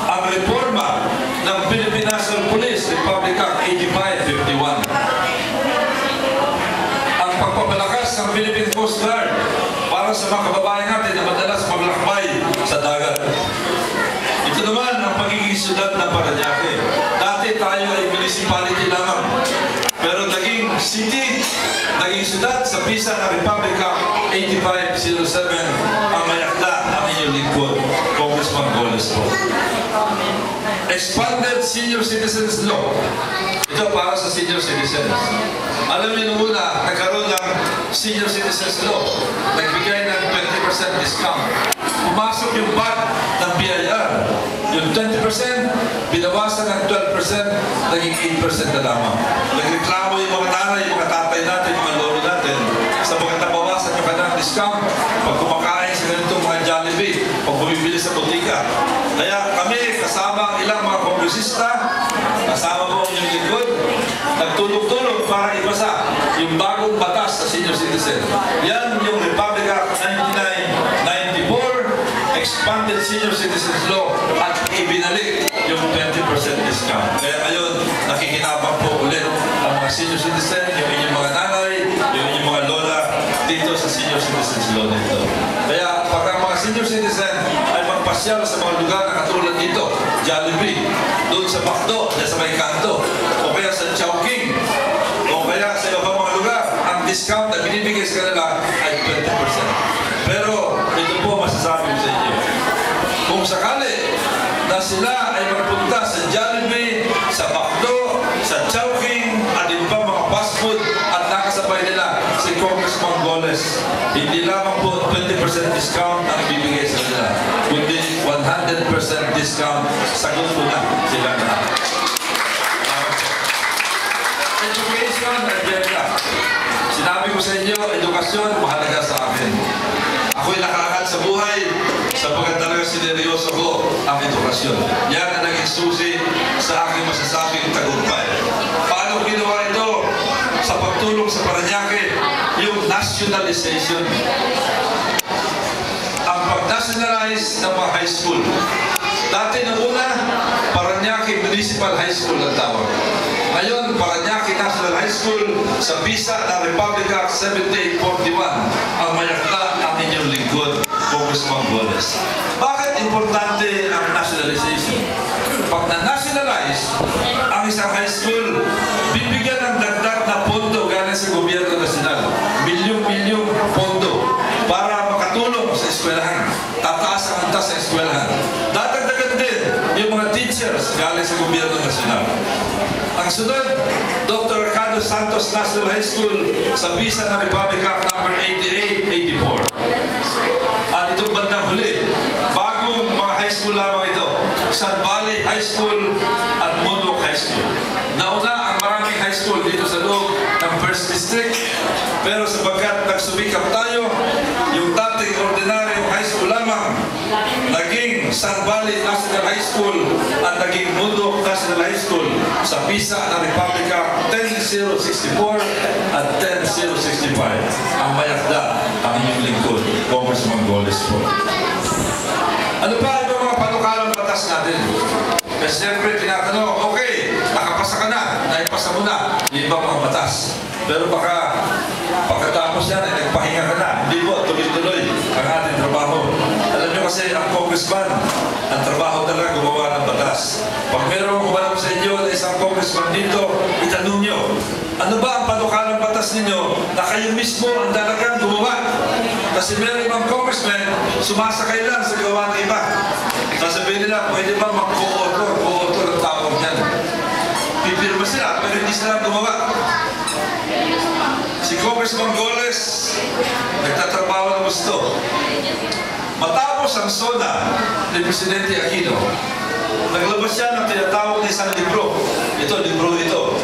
Ang reforma ng Philippine National Police, Republic Act 8551. Ang pagpapalakas ng Philippine Coast Guard para sa mga kababayan natin na madalas maglakbay sa dagat. Ito naman ang pagiging syudad ng Parañaque. Dati tayo ay municipality lamang. Pero naging city, naging syudad sa visa ng Republic Act 8507 ang mayakda ng inyong lingkod, Congressman Goles po. Expanded Senior Citizens Law. Ito para sa senior citizens. Alam niyo nung una, nagkaroon ng Senior Citizens Law. Nagbigay ng 20% discount. Pumasok yung VAT ng BIR. Yung 20%, binawasan ng 12%, naging 8% na lamang. Nagreklamo yung mga nanay, yung mga tatay natin, yung mga lolo natin, sa mga nabawasan yung kanilang discount pag kumakain sa ganitong mga Jollibee, pag bumibili sa butika. Kaya kami, kasama ang ilang mga kongresista, kasama po ang inyong lingkod, nagtulog-tulog para ipasa yung bagong batas sa senior citizen. Yan yung Republic Act 1994, Expanded Senior Citizens Law, at ibinalik yung 20% discount. Kaya ngayon, nakikinabang po ulit ang mga senior citizen, yung inyong mga nanay, yung inyong mga lola, dito sa Senior Citizens Law nito. Kaya pag ang mga senior citizen ay magpasyal sa mga lugar na katulad dito, Jollibee, doon sa Macdo, sa may kanto, o kaya sa Chowking, o kaya sa iba mga lugar, ang discount na binibigay sa kanila ay 20%. Pero ito po masasabi ko sa inyo. Kung sakali na sila ay magpunta sa Jollibee, sa McDo, sa Chowking, at iba pa mga fast food at nakasabay nila si Congressman Goles, hindi lamang po 20% discount ang ibibigay sa kanila, kundi 100% discount. Sagot ko na sila na. Education, nandiyan ka. Sinabi ko sa inyo, edukasyon, mahalaga sa akin. Ako'y nakakal sa buhay sapagkat talaga sineryoso ko ang edukasyon. Yan ang naging susi sa aking masasabing tagumpay. Paano ginawa ito? Sa pagtulong sa Parañaque, yung nationalization. Ang pag-nationalize ng mga high school. Dati na una, Parañaque Municipal High School ang tawag. Ngayon, Parañaque National High School sa visa ng Republic Act 7841 ang mayakda ang inyong lingkod, Congressman Goles. Bakit importante ang nationalization? Pag na-nationalize ang isang high school, bibigyan ng dagdag na pondo galing sa gobyerno nasyonal. Milyong-milyong pondo para makatulong sa eskwelahan. Tataas ang antas sa eskwelahan. Dadagdagan din yung mga teachers galing sa gobyerno nasyonal. Ang sunod, Dr. Ricardo Santos National High School sa visa ng Republic Act No. 8884. At itong bandang huli, bagong mga high school lamang ito, San Valley High School at Mundok High School. Nauna ang maraming high school dito sa loob ng 1st District, pero sapagkat nagsumikap tayo, yung dating ordinaryong high school lamang, naging San Valley National High School at naging Mundok National High School sa visa ng Republic Act 10064 at 10065. Ang mayakda ang inyong lingkod, Congressman Goles po. Ano pa ibang mga panukalang batas natin? Kasi siyempre tinatanong, okay, nakapasa ka na, naipasa mo na yung ibang mga batas. Pero baka pagkatapos yan ay nagpahinga ka na. Hindi po, tuloy-tuloy ang ating trabaho. Alam nyo kasi ang congressman, ang trabaho talaga gumawa ng batas. Pag meron kumalam sa inyo na isang congressman dito, itanong nyo, ano ba ang panukalang batas ninyo na kayo mismo ang talagang gumawa? Kasi meron ibang congressman, sumasakay lang sa gawa ng iba. Sasabihin nila, pwede ba mag-co-author ang tawag niyan? Pipirma sila, pero hindi sila gumawa. Si Congressman Goles, nagtatrabaho ng gusto. Matapos ang SONA ni Presidente Aquino, naglabas siya ng tinatawag na isang libro. Libro ito.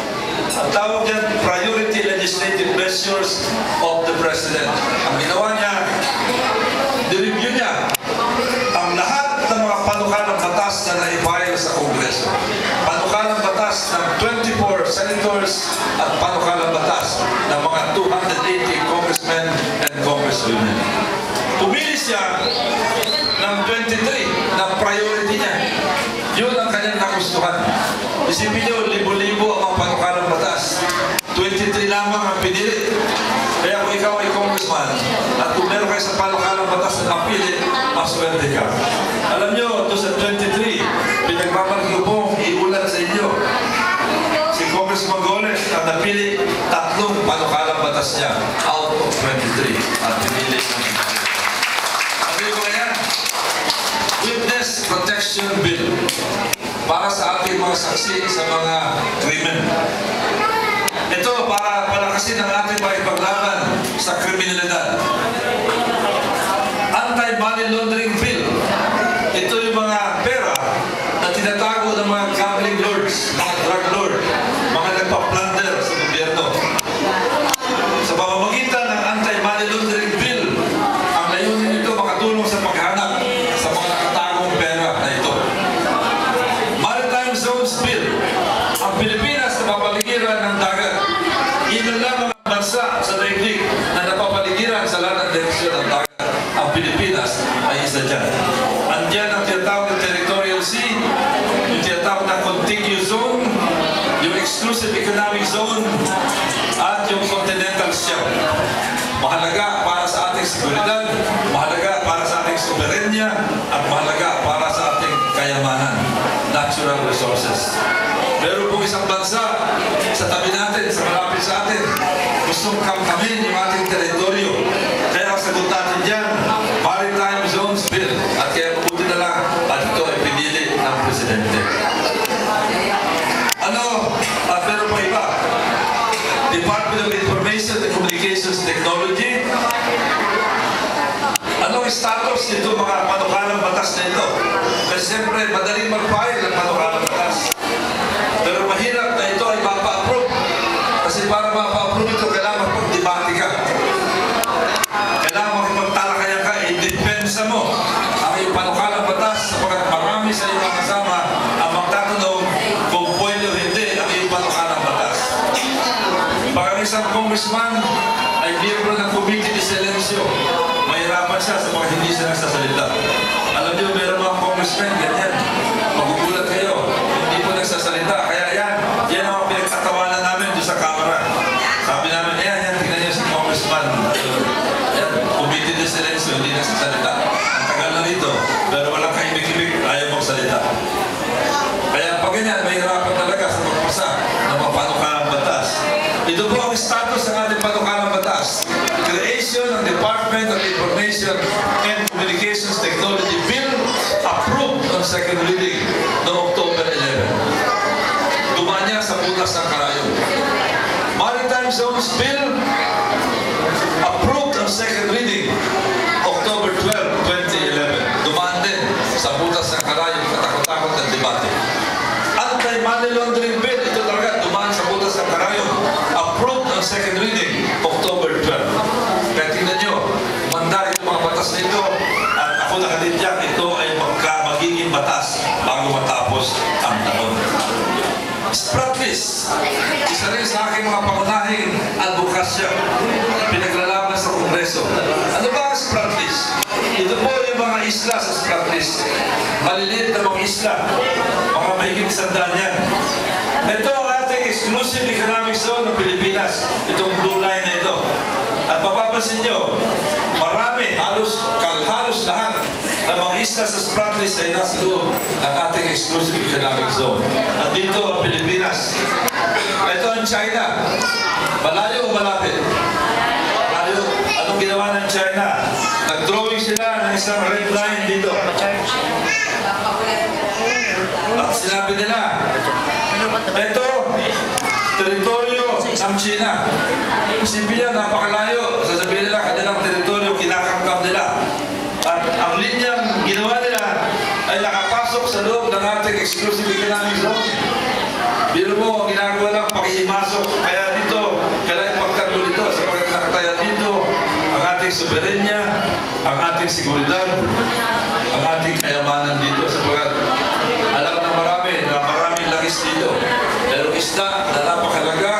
Ang tawag niya, Priority Legislative Measures of the President. Ang ginawa niya, direview niya ang lahat ng mga panukalang batas na naipahayag sa Kongreso. Panukalang batas ng 24 senators at panukalang batas ng mga 280 congressmen and congresswomen. Pumili siya ng 23 na priority niya. Yun ang kanyang nagustuhan. Isipin niyo, libo-libo ang mga panukalang batas. 23 lamang ang pinili. Kaya kung ikaw ay congressman at kung meron kayo sa panukalang batas na napili, maswerte ka. Alam niyo, doon sa 23, pinagmamalaki ko pong iulat sa inyo. Si Congressman Goles ang napili 3 panukalang batas niya out of 23 at pinili ng ano yung yan? Witness Protection Bill para sa ating mga saksi sa mga krimen. Ito para palakasin ang ating mga ipaglaban sa kriminalidad. Anti-Money Laundering Bill. Ito yung mga pera na tinatago ng mga gambling lords, mga drug lord, mga nagpa-plunder sa gobyerno. Sa pamamagitan ng Anti-Money Laundering Bill, ang layunin nito makatulong sa paghanap sa mga nakatagong pera na ito. Maritime Zones Bill. Ang Pilipinas na papaligiran ng dagat. Ilan lang ang bansa sa daigdig na napapaligiran sa lahat ng direksyon ng dagat. Ang Pilipinas ay isa dyan. Andiyan ang tinatawag ng territorial sea, yung tinatawag ng contiguous zone, yung exclusive economic zone, at yung continental shelf. Mahalaga para sa ating seguridad, mahalaga para sa ating soberenya, at mahalaga para sa ating kayamanan, natural resources. Meron pong isang bansa sa tabi natin, sa malapit sa atin, kung gustong kamkamin yung ating teritoryo. Kaya ang sagot natin dyan, Maritime Zones Bill. At kaya mabuti na lang at ito ay pinili ng Presidente. Pero pa iba, Department of Information and Communications Technology, anong status nito mga panukalang batas na ito? Kasi siyempre, madaling mag-file ang panukalang batas. Pero mahirap na ito ay mapa-approve. Kasi para mapa-approve ito, kailangan magpag-debate ka. Kailangan makipagtalakayan ka, i-depensa mo ang iyong panukalang batas sapagkat marami sa iyong mga kasama ang magtatanong kung pwede o hindi ang iyong panukalang batas. Baka isang congressman ay miyembro ng Committee de Silencio. Mahirapan siya sa mga hindi siya nagsasalita. Alam niyo, meron mga congressmen, ganyan. Magugulat kayo, hindi po nagsasalita. Kaya yan ang pinagtatawanan namin doon sa camera. Sabi namin, yan, tingnan niyo si congressman. Yan, Committee de Silencio, hindi nagsasalita. Ang tagal na rito, pero walang kaibig-ibig, ayaw magsalita. Kaya pag ganyan, mahirapan talaga sa pagpasa ng mga panukalang batas. Ito po ang status ng ating panukalang batas. Creation ng Department of Information and Communications Technology Bill approved on second reading noong October 11. Dumaan niya sa butas ng karayom. Maritime Zones Bill approved on second reading October 12, 2011. Dumaan din sa butas ng karayom, katakot-takot ng debate. Anti-Money Laundering Bill, ito talaga dumaan sa butas ng karayom, approved on second reading October 12. Kaya tingnan nyo, manda itong mga batas nito at ako nakadidyak, ito ay magiging batas bago matapos ang taon. Spratlys, isa rin sa aking mga pangunahing advokasya, pinaglalaban sa Kongreso. Ano ba ang Spratlys? Ito po yung mga isla sa Spratlys. Maliliit na mga isla, mga mahigit 100 yan. Ito ang ating exclusive economic zone ng Pilipinas, itong blue line na ito. At mapapansin nyo, marami, halos lahat ng mga isla sa Spratlys ay nasa loob ng ating exclusive economic zone. At dito ang Pilipinas. Ito ang China. Malayo o malapit? Malayo. Anong ginawa ng China? Nag-drawing sila ng isang red line dito. At sinabi nila, ito, teritoryo ng China. Simbiyan, napakalayo. Sasabihin nila, kanilang teritoryo, kinakangkap nila. At ang linyang ginawa nila ay nakapasok sa loob ng ating exclusive economic zone. Biro mo, ang ginagawa lang, pakihimasok. Kaya dito, kailangan pagtanggol ito sapagkat nakataya dito ang ating soberenya, ang ating seguridad, ang ating kayamanan dito sapagkat alam na maraming langis dito. Pero isda na napakalaga